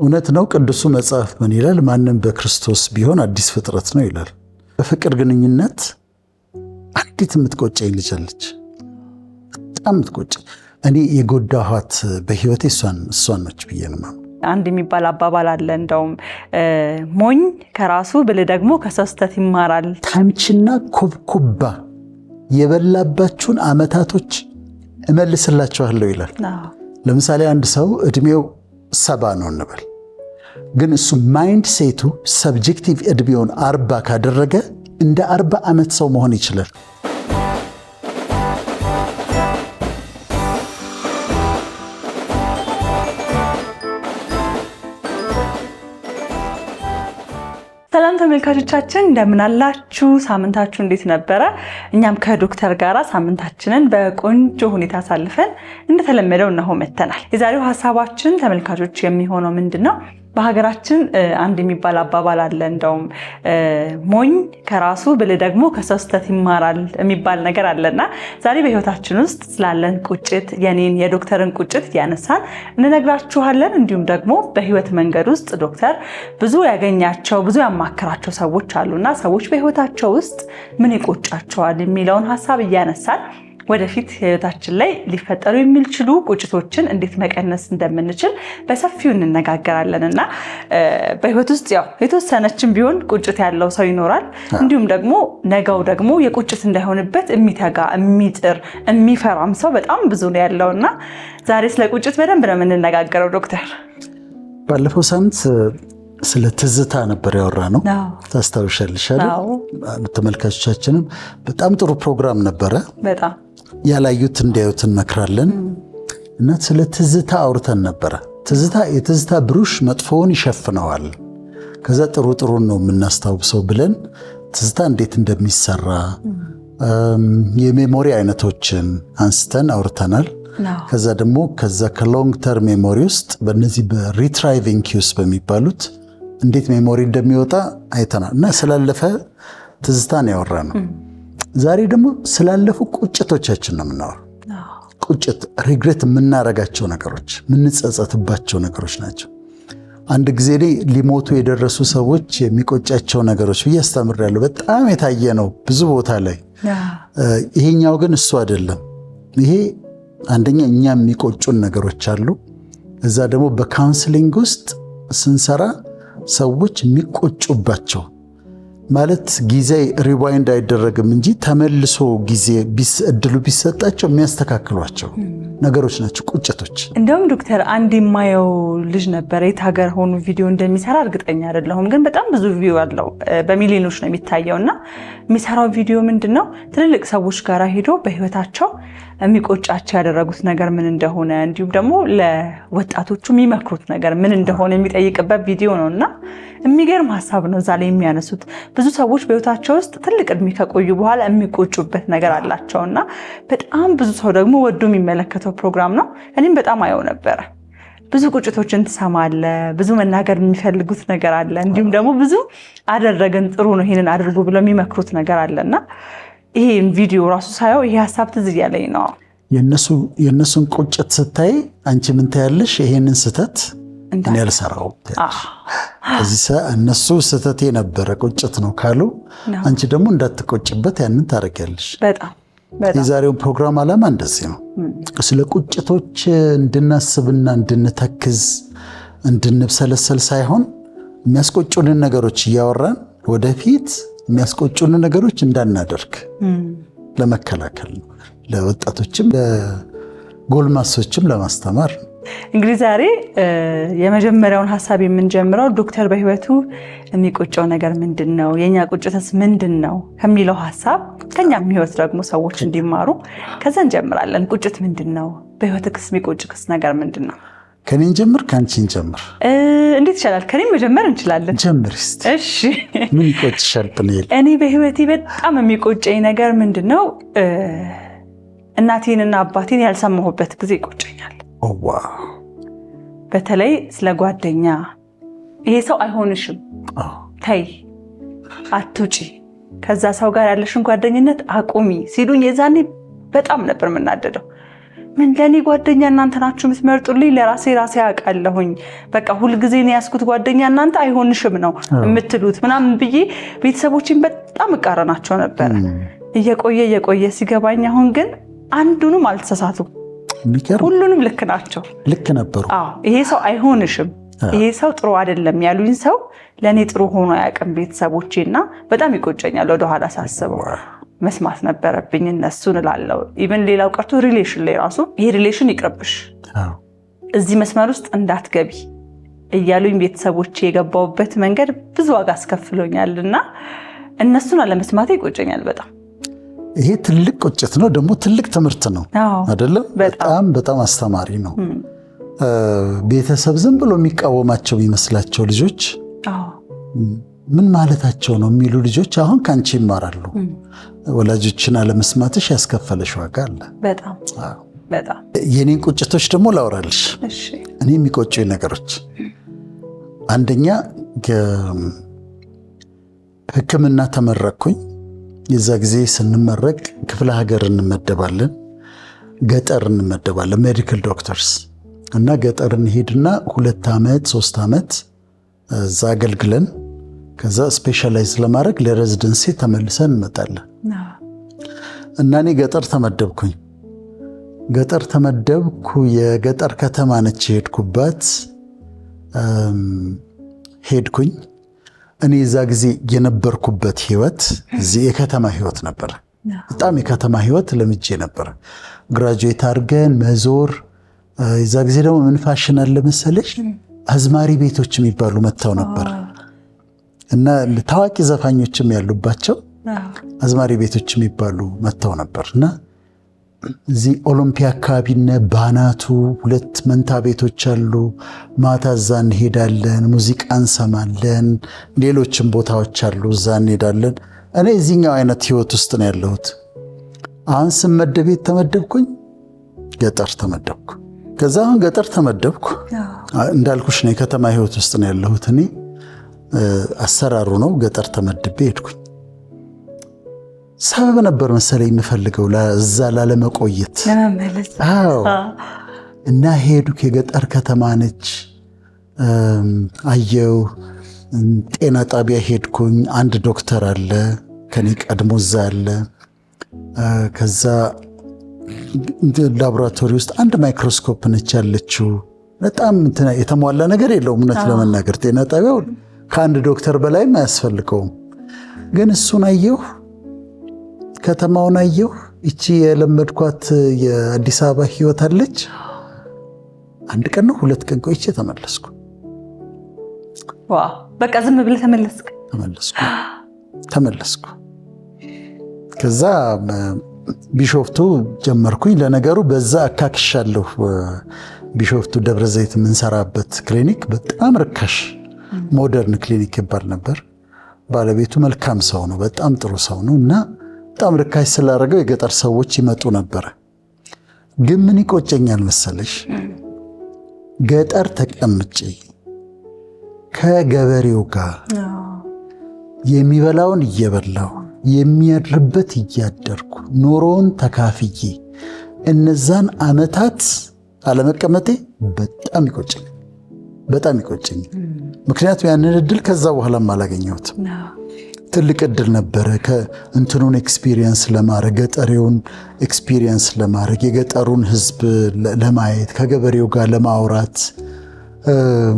እውነት ነው። ቅዱሱ መጽሐፍ ምን ይላል? ማንም በክርስቶስ ቢሆን አዲስ ፍጥረት ነው ይላል። በፍቅር ግንኙነት አንዲት የምትቆጨኝ ልጅ አለች። በጣም የምትቆጨኝ እኔ የጎዳኋት በህይወቴ እሷን ነች ብዬ ነው። አንድ የሚባል አባባል አለ እንደውም ሞኝ ከራሱ ብልህ ደግሞ ከሰው ስህተት ይማራል። ታምችና ኩብኩባ የበላባችሁን አመታቶች እመልስላችኋለሁ ይላል። ለምሳሌ አንድ ሰው እድሜው 70 ነው እንበል፣ ግን እሱ ማይንድ ሴቱ ሰብጀክቲቭ እድሜውን 40 ካደረገ እንደ 40 ዓመት ሰው መሆን ይችላል። ሰላም ተመልካቾቻችን እንደምን አላችሁ? ሳምንታችሁ እንዴት ነበረ? እኛም ከዶክተር ጋራ ሳምንታችንን በቆንጆ ሁኔታ አሳልፈን እንደተለመደው እነሆ መተናል። የዛሬው ሐሳባችን ተመልካቾች የሚሆነው ምንድነው? በሀገራችን አንድ የሚባል አባባል አለ እንደውም ሞኝ ከራሱ ብልህ ደግሞ ከሰው ስህተት ይማራል የሚባል ነገር አለና ዛሬ በህይወታችን ውስጥ ስላለን ቁጭት የኔን የዶክተርን ቁጭት ያነሳን እንነግራችኋለን። እንዲሁም ደግሞ በህይወት መንገድ ውስጥ ዶክተር ብዙ ያገኛቸው ብዙ ያማከራቸው ሰዎች አሉና ሰዎች በህይወታቸው ውስጥ ምን ይቆጫቸዋል የሚለውን ሐሳብ እያነሳን ወደፊት ህይወታችን ላይ ሊፈጠሩ የሚችሉ ቁጭቶችን እንዴት መቀነስ እንደምንችል በሰፊው እንነጋገራለንና በህይወት ውስጥ ያው የተወሰነችን ቢሆን ቁጭት ያለው ሰው ይኖራል። እንዲሁም ደግሞ ነገው ደግሞ የቁጭት እንዳይሆንበት የሚተጋ የሚጥር የሚፈራም ሰው በጣም ብዙ ነው ያለውና ዛሬ ስለ ቁጭት በደንብ ነው የምንነጋገረው። ዶክተር ባለፈው ሳምንት ስለ ትዝታ ነበር ያወራነው፣ ታስታውሻለሽ አይደል? ተመልካቾቻችንም በጣም ጥሩ ፕሮግራም ነበረ። በጣም ያላዩት እንዲያዩት እንመክራለን እና ስለ ትዝታ አውርተን ነበረ። የትዝታ ብሩሽ መጥፎውን ይሸፍነዋል፣ ከዛ ጥሩ ጥሩን ነው የምናስታውሰው ብለን ትዝታ እንዴት እንደሚሰራ የሜሞሪ አይነቶችን አንስተን አውርተናል። ከዛ ደግሞ ከሎንግ ተርም ሜሞሪ ውስጥ በእነዚህ በሪትራይቪንግ ኪውስ በሚባሉት እንዴት ሜሞሪ እንደሚወጣ አይተናል እና ስላለፈ ትዝታን ያወራነው። ዛሬ ደግሞ ስላለፉ ቁጭቶቻችን ነው የምናወራው። ቁጭት ሪግሬት የምናረጋቸው ነገሮች፣ የምንጸጸትባቸው ነገሮች ናቸው። አንድ ጊዜ ሊሞቱ የደረሱ ሰዎች የሚቆጫቸው ነገሮች ብዬ አስተምሬያለሁ። በጣም የታየ ነው ብዙ ቦታ ላይ። ይሄኛው ግን እሱ አይደለም። ይሄ አንደኛ እኛ የሚቆጩን ነገሮች አሉ። እዛ ደግሞ በካውንስሊንግ ውስጥ ስንሰራ ሰዎች የሚቆጩባቸው ማለት ጊዜ ሪዋይንድ አይደረግም እንጂ ተመልሶ ጊዜ እድሉ ቢሰጣቸው የሚያስተካክሏቸው ነገሮች ናቸው ቁጭቶች። እንደውም ዶክተር አንድ የማየው ልጅ ነበር፣ የት ሀገር ሆኖ ቪዲዮ እንደሚሰራ እርግጠኛ አይደለሁም፣ ግን በጣም ብዙ ቪዲዮ አለው፣ በሚሊዮኖች ነው የሚታየውና የሚሰራው ቪዲዮ ምንድነው ትልልቅ ሰዎች ጋር ሄዶ በህይወታቸው የሚቆጫቸው ያደረጉት ነገር ምን እንደሆነ እንዲሁም ደግሞ ለወጣቶቹ የሚመክሩት ነገር ምን እንደሆነ የሚጠይቅበት ቪዲዮ ነውና የሚገርም ሐሳብ ነው እዛ ላይ የሚያነሱት። ብዙ ሰዎች በህይወታቸው ውስጥ ትልቅ እድሜ ከቆዩ በኋላ የሚቆጩበት ነገር አላቸውና በጣም ብዙ ሰው ደግሞ ወዶ የሚመለከተው ፕሮግራም ነው። እኔም በጣም አየው ነበረ። ብዙ ቁጭቶችን ትሰማለ፣ ብዙ መናገር የሚፈልጉት ነገር አለ፣ እንዲሁም ደግሞ ብዙ አደረገን ጥሩ ነው ይሄንን አድርጉ ብለው የሚመክሩት ነገር አለና ይሄን ቪዲዮ ራሱ ሳየው ይሄ ሐሳብ ትዝ ያለኝ ነው። የነሱን ቁጭት ስታይ አንቺ ምን ታያለሽ? ይሄንን ስህተት እኔ አልሰራው እዚህ እነሱ ስህተቴ ነበረ ቁጭት ነው ካሉ አንቺ ደግሞ እንዳትቆጭበት ያንን ታረጋለሽ። በጣም የዛሬው ፕሮግራም ዓላማ እንደዚህ ነው። ስለ ቁጭቶች እንድናስብና እንድንተክዝ እንድንብሰለሰል ሳይሆን የሚያስቆጩንን ነገሮች እያወራን ወደፊት የሚያስቆጩን ነገሮች እንዳናደርግ ለመከላከል ነው። ለወጣቶችም ለጎልማሶችም ለማስተማር ነው። እንግዲህ ዛሬ የመጀመሪያውን ሐሳብ የምንጀምረው ዶክተር በህይወቱ የሚቆጨው ነገር ምንድነው፣ የኛ ቁጭትስ ምንድነው ከሚለው ሐሳብ ከኛም ህይወት ደግሞ ሰዎች እንዲማሩ ከዛ እንጀምራለን። ቁጭት ምንድነው? በህይወትክስ የሚቆጭክስ ነገር ምንድነው? ከኔን ጀምር ካንቺን ጀምር? እንዴት ይችላል? ከኔን መጀመር እንችላለን። ጀምር እስቲ። እሺ ምን ይቆጭሻል? እኔ በህይወቴ በጣም የሚቆጨኝ ነገር ምንድነው? እናቴንና አባቴን ያልሰማሁበት ጊዜ ይቆጨኛል። በተለይ ስለ ጓደኛ ይሄ ሰው አይሆንሽም፣ ተይ አትውጪ፣ ከዛ ሰው ጋር ያለሽን ጓደኝነት አቁሚ ሲሉኝ የዛኔ በጣም ነበር የምናደደው። ምን ለኔ ጓደኛ እናንተ ናችሁ የምትመርጡልኝ ለራሴ ያውቃለሁኝ በቃ ሁሉ ጊዜ ነው ያስኩት ጓደኛ እናንተ አይሆንሽም ነው የምትሉት ምናምን ብዬ ቤተሰቦችን በጣም እቃረናቸው ነበር እየቆየ ሲገባኝ አሁን ግን አንዱንም አልተሳሳቱም ሁሉንም ልክ ናቸው ልክ ነበሩ ይሄ ሰው አይሆንሽም ይሄ ሰው ጥሩ አይደለም ያሉኝ ሰው ለኔ ጥሩ ሆኖ ያቀም ቤተሰቦቼና በጣም ይቆጨኛል ወደ ኋላ ሳስበው መስማት ነበረብኝ እነሱን እላለሁ ኢቭን ሌላው ቀርቶ ሪሌሽን ላይ ራሱ ይሄ ሪሌሽን ይቅርብሽ እዚህ መስመር ውስጥ እንዳትገቢ እያሉኝ ቤተሰቦቼ የገባውበት መንገድ ብዙ ዋጋ አስከፍሎኛልና እነሱን አለመስማቴ ይቆጨኛል በጣም ይሄ ትልቅ ቁጭት ነው ደግሞ ትልቅ ትምህርት ነው አይደለም በጣም አስተማሪ ነው ቤተሰብ ዝም ብሎ የሚቃወማቸው ይመስላቸው ልጆች ምን ማለታቸው ነው የሚሉ ልጆች አሁን ካንቺ ይማራሉ ወላጆችን አለመስማትሽ ያስከፈለሽ ዋጋ አለ በጣም የኔን ቁጭቶች ደግሞ ላውራልሽ እኔ የሚቆጩኝ ነገሮች አንደኛ ሕክምና ተመረቅኩኝ የዛ ጊዜ ስንመረቅ ክፍለ ሀገር እንመደባለን ገጠር እንመደባለን ሜዲካል ዶክተርስ እና ገጠር እንሄድና 2 ዓመት 3 ዓመት እዛ አገልግለን ከዛ ስፔሻላይዝ ለማድረግ ለሬዚደንሲ ተመልሰን እንመጣለን እና እኔ ገጠር ተመደብኩ የገጠር ከተማ ነች ሄድኩኝ እኔ እዛ ጊዜ የነበርኩበት ህይወት እዚህ የከተማ ህይወት ነበር በጣም የከተማ ህይወት ለምጄ ነበር ግራጁዌት አድርገን መዞር እዛ ጊዜ ደግሞ ምን ፋሽን አለ መሰለሽ አዝማሪ ቤቶች የሚባሉ መጥተው ነበር እና ታዋቂ ዘፋኞችም ያሉባቸው አዝማሪ ቤቶች የሚባሉ መጥተው ነበርና እዚህ ኦሎምፒያ አካባቢና ባናቱ 2 መንታ ቤቶች አሉ ማታ እዛ እንሄዳለን ሙዚቃ እንሰማለን ሌሎችም ቦታዎች አሉ እዛ እንሄዳለን እኔ እዚህኛው አይነት ህይወት ውስጥ ነው ያለሁት አሁን ስመደብ ተመደብኩኝ ገጠር ተመደብኩ ከዛ አሁን ገጠር ተመደብኩ እንዳልኩሽ ነው የከተማ ህይወት ውስጥ ነው ያለሁት እኔ አሰራሩ ነው ገጠር ተመድቤ ሄድኩኝ ሰበብ ነበር መሰለኝ የምፈልገው ለዛ ላለመቆየት ለመመለስ እና ሄድኩ የገጠር ከተማ ነች አየው ጤና ጣቢያ ሄድኩኝ አንድ ዶክተር አለ ከኔ ቀድሞ እዛ አለ ከዛ ላቦራቶሪ ውስጥ አንድ ማይክሮስኮፕ ነች ያለችው በጣም የተሟላ ነገር የለውም እውነት ለመናገር ጤና ጣቢያው ከአንድ ዶክተር በላይ አያስፈልገውም ግን እሱን አየሁ ከተማውን አየሁ እቺ የለመድኳት የአዲስ አበባ ህይወት አለች አንድ ቀን ነው 2 ቀን ቆይቼ ተመለስኩ ዋው በቃ ዝም ብለህ ተመለስኩ ከዛ ቢሾፍቱ ጀመርኩኝ ለነገሩ በዛ አካክሻለሁ ቢሾፍቱ ደብረ ዘይት የምንሰራበት ክሊኒክ በጣም ርካሽ ሞደርን ክሊኒክ ይባል ነበር ባለቤቱ መልካም ሰው ነው በጣም ጥሩ ሰው ነው እና በጣም ርካሽ ስላደረገው የገጠር ሰዎች ይመጡ ነበር ግን ምን ይቆጨኛል መሰለሽ ገጠር ተቀምጬ ከገበሬው ጋር የሚበላውን እየበላው የሚያድርበት እያደርኩ ኑሮውን ተካፍዬ እነዛን አመታት አለመቀመጤ በጣም ይቆጨኝ ምክንያቱም ያንን እድል ከዛ በኋላ ማላገኘሁት ትልቅ እድል ነበረ ከእንትኑን ኤክስፒሪየንስ ለማድረግ ገጠሬውን ኤክስፒሪየንስ ለማድረግ የገጠሩን ህዝብ ለማየት ከገበሬው ጋር ለማውራት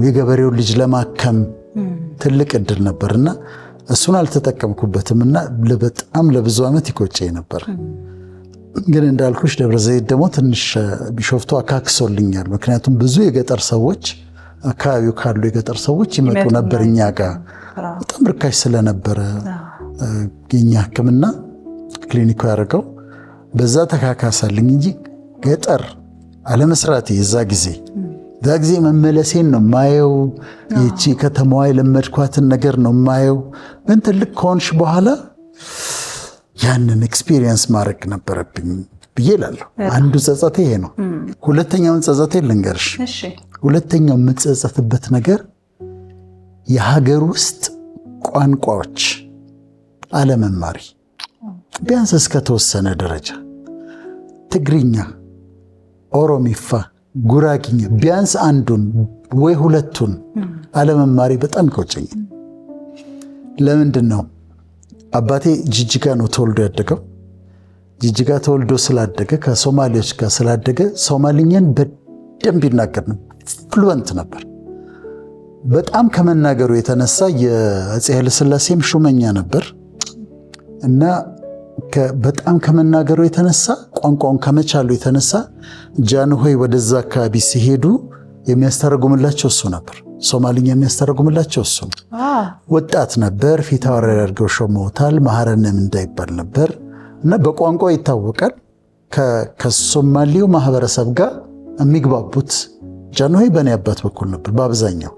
የገበሬውን ልጅ ለማከም ትልቅ እድል ነበርና እሱን አልተጠቀምኩበትምና በጣም ለብዙ አመት ይቆጨኝ ነበር ግን እንዳልኩሽ ደብረ ዘይት ደግሞ ትንሽ ቢሾፍቱ አካክሶልኛል ምክንያቱም ብዙ የገጠር ሰዎች አካባቢው ካሉ የገጠር ሰዎች ይመጡ ነበር እኛ ጋር በጣም ርካሽ ስለነበረ የኛ ህክምና ክሊኒኩ ያደረገው በዛ ተካካሳልኝ እንጂ ገጠር አለመስራቴ የዛ ጊዜ መመለሴን ነው ማየው የቺ ከተማዋ የለመድኳትን ነገር ነው ማየው ግን ትልቅ ከሆንሽ በኋላ ያንን ኤክስፒሪየንስ ማድረግ ነበረብኝ ብዬ እላለሁ አንዱ ጸጸቴ ይሄ ነው ሁለተኛውን ጸጸቴ ልንገርሽ ሁለተኛው የምጸጸትበት ነገር የሀገር ውስጥ ቋንቋዎች አለመማሪ ቢያንስ እስከ ተወሰነ ደረጃ ትግርኛ ኦሮሚፋ፣ ጉራጊኛ ቢያንስ አንዱን ወይ ሁለቱን አለመማሪ በጣም ይቆጨኛል። ለምንድን ነው? አባቴ ጅጅጋ ነው ተወልዶ ያደገው። ጅጅጋ ተወልዶ ስላደገ ከሶማሌዎች ጋር ስላደገ ሶማሊኛን በደንብ ይናገር ነው፣ ፍሉወንት ነበር። በጣም ከመናገሩ የተነሳ የአፄ ኃይለሥላሴም ሹመኛ ነበር እና በጣም ከመናገሩ የተነሳ ቋንቋውን ከመቻሉ የተነሳ ጃንሆይ ወደዛ አካባቢ ሲሄዱ የሚያስተረጉምላቸው እሱ ነበር። ሶማሊኛ የሚያስተረጉምላቸው እሱ ነው። ወጣት ነበር። ፊት አውራሪ አድርገው ሾመውታል። መሐረነም እንዳይባል ነበር እና በቋንቋ ይታወቃል። ከሶማሌው ማህበረሰብ ጋር የሚግባቡት ጃንሆይ በእኔ አባት በኩል ነበር በአብዛኛው።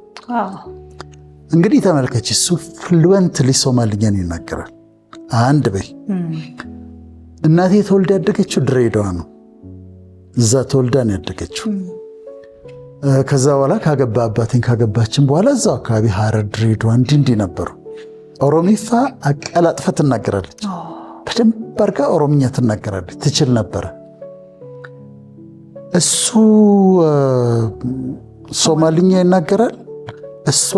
እንግዲህ ተመልከች፣ እሱ ፍሉወንትሊ ሶማሊኛን ይናገራል። አንድ በይ እናቴ ተወልዳ ያደገችው ድሬዳዋ ነው። እዛ ተወልዳ ነው ያደገችው። ከዛ በኋላ አባቴን ካገባችን በኋላ እዛው አካባቢ ሐረር፣ ድሬዳዋ እንዲህ ነበሩ። ኦሮሚፋ አቀላጥፈ ትናገራለች። በደንብ አድርጋ ኦሮምኛ ትናገራለች፣ ትችል ነበረ። እሱ ሶማሊኛ ይናገራል፣ እሷ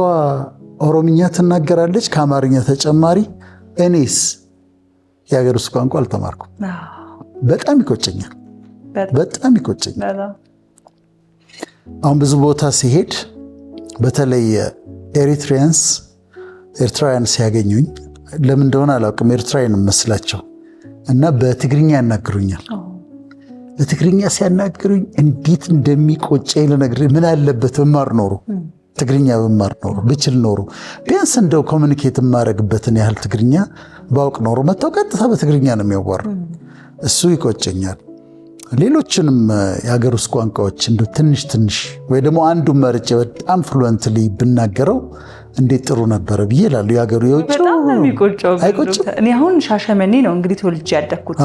ኦሮምኛ ትናገራለች ከአማርኛ ተጨማሪ። እኔስ የሀገር ውስጥ ቋንቋ አልተማርኩም። በጣም ይቆጨኛል፣ በጣም ይቆጨኛል። አሁን ብዙ ቦታ ሲሄድ በተለይ ኤርትራውያን ሲያገኙኝ ለምን እንደሆነ አላውቅም፣ ኤርትራውያን መስላቸው እና በትግርኛ ያናግሩኛል። በትግርኛ ሲያናግሩኝ እንዴት እንደሚቆጨኝ ልነግርህ። ምን አለበት ብማር ኖሮ፣ ትግርኛ ብማር ኖሮ፣ ብችል ኖሮ፣ ቢያንስ እንደው ኮሚኒኬት የማደርግበትን ያህል ትግርኛ ባውቅ ኖሮ። መጥተው ቀጥታ በትግርኛ ነው የሚያዋሩ። እሱ ይቆጨኛል። ሌሎችንም የሀገር ውስጥ ቋንቋዎች እንደው ትንሽ ትንሽ ወይ ደግሞ አንዱን መርጬ በጣም ፍሉወንትሊ ብናገረው እንዴት ጥሩ ነበረ ብዬ እላለሁ። የሀገሩ የውጭ በጣም ነው የሚቆጨው። እኔ አሁን ሻሸመኔ ነው እንግዲህ ተወልጄ ያደግኩት።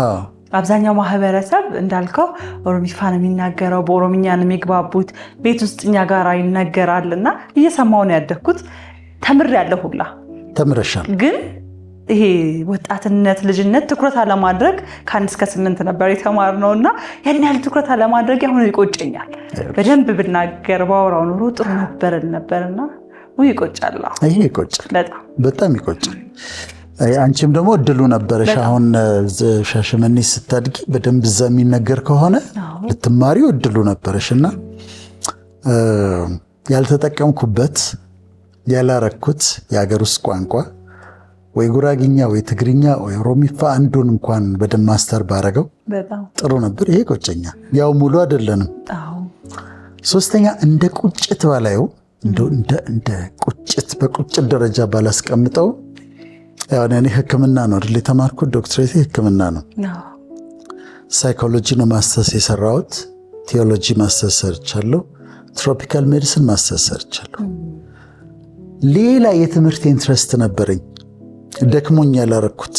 አብዛኛው ማህበረሰብ እንዳልከው ኦሮሚፋ ነው የሚናገረው፣ በኦሮምኛ ነው የሚግባቡት። ቤት ውስጥ እኛ ጋር ይነገራል እና እየሰማሁ ነው ያደግኩት። ተምሬያለሁ ሁላ። ተምረሻል? ግን ይሄ ወጣትነት፣ ልጅነት ትኩረት አለማድረግ ከ1 እስከ 8 ነበር የተማርነው እና ያን ያህል ትኩረት አለማድረግ አሁን ይቆጨኛል። በደንብ ብናገር ባወራው ኑሮ ጥሩ ነበርና ይቆጫል። ይሄ ይቆጫል፣ በጣም ይቆጫል። አንቺም ደግሞ እድሉ ነበረሽ። አሁን ሻሸመኔ ስታድጊ በደንብ እዛ የሚነገር ከሆነ ልትማሪው እድሉ ነበረሽ እና ያልተጠቀምኩበት ያላረኩት የሀገር ውስጥ ቋንቋ ወይ ጉራጊኛ ወይ ትግርኛ ወይ ኦሮሚፋ አንዱን እንኳን በደንብ ማስተር ባረገው ጥሩ ነበር። ይሄ ቆጨኛል። ያው ሙሉ አይደለንም። ሶስተኛ እንደ ቁጭት ባላየው እንደ ቁጭት በቁጭት ደረጃ ባላስቀምጠው። ያው እኔ ሕክምና ነው አይደል የተማርኩት፣ ዶክትሬቴ ሕክምና ነው። ሳይኮሎጂ ነው ማስተርስ የሰራሁት። ቴዎሎጂ ማስተርስ ሰርቻለሁ። ትሮፒካል ሜዲሲን ማስተርስ ሰርቻለሁ። ሌላ የትምህርት ኢንትረስት ነበረኝ፣ ደክሞኝ ያላረኩት።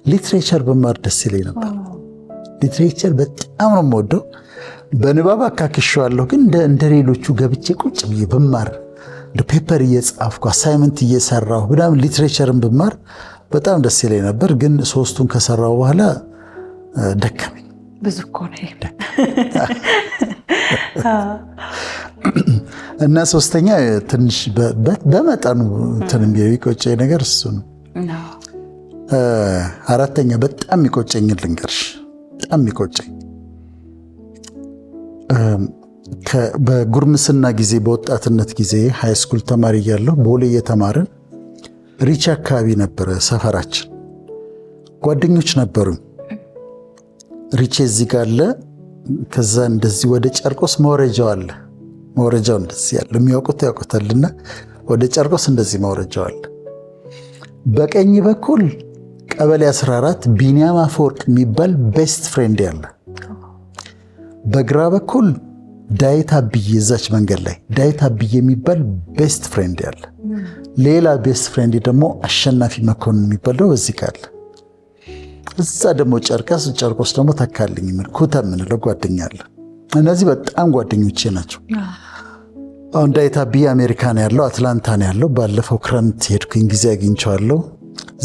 ሊትሬቸር በማር ደስ ይለኝ ነበር። ሊትሬቸር በጣም ነው የምወደው። በንባብ አካክሸዋለሁ፣ ግን እንደ ሌሎቹ ገብቼ ቁጭ ብዬ በማር ፔፐር እየጻፍኩ አሳይመንት እየሰራሁ ምናምን ሊትሬቸርን ብማር በጣም ደስ ይለኝ ነበር። ግን ሶስቱን ከሰራሁ በኋላ ደከመኝ። ብዙ እኮ ነው እና ሶስተኛ ትንሽ በመጠኑ እንትን የሚቆጨኝ ነገር እሱ ነው። አራተኛ በጣም የሚቆጨኝ ልንገርሽ፣ በጣም የሚቆጨኝ በጉርምስና ጊዜ በወጣትነት ጊዜ ሃይስኩል ተማሪ እያለሁ ቦሌ እየተማርን ሪች አካባቢ ነበረ ሰፈራችን። ጓደኞች ነበሩኝ። ሪቼ እዚህ ጋር አለ፣ ከዛ እንደዚህ ወደ ጨርቆስ መውረጃው አለ። መውረጃው እንደዚህ ያለ የሚያውቁት ያውቁታልና ወደ ጨርቆስ እንደዚህ መውረጃው አለ። በቀኝ በኩል ቀበሌ 14 ቢኒያም አፈወርቅ የሚባል ቤስት ፍሬንድ ያለ፣ በግራ በኩል ዳዊት አብዬ እዛች መንገድ ላይ ዳዊት አብዬ የሚባል ቤስት ፍሬንድ ያለ፣ ሌላ ቤስት ፍሬንድ ደግሞ አሸናፊ መኮንን የሚባል ነው በዚህ ጋር። እዛ ደግሞ ጨርቆስ ደግሞ ተካልኝ የሚል ኩታ የምንለው ጓደኛ አለ። እነዚህ በጣም ጓደኞቼ ናቸው። አሁን ዳዊት አብዬ አሜሪካ ነው ያለው፣ አትላንታ ነው ያለው። ባለፈው ክረምት ሄድኩኝ ጊዜ አግኝቼዋለሁ።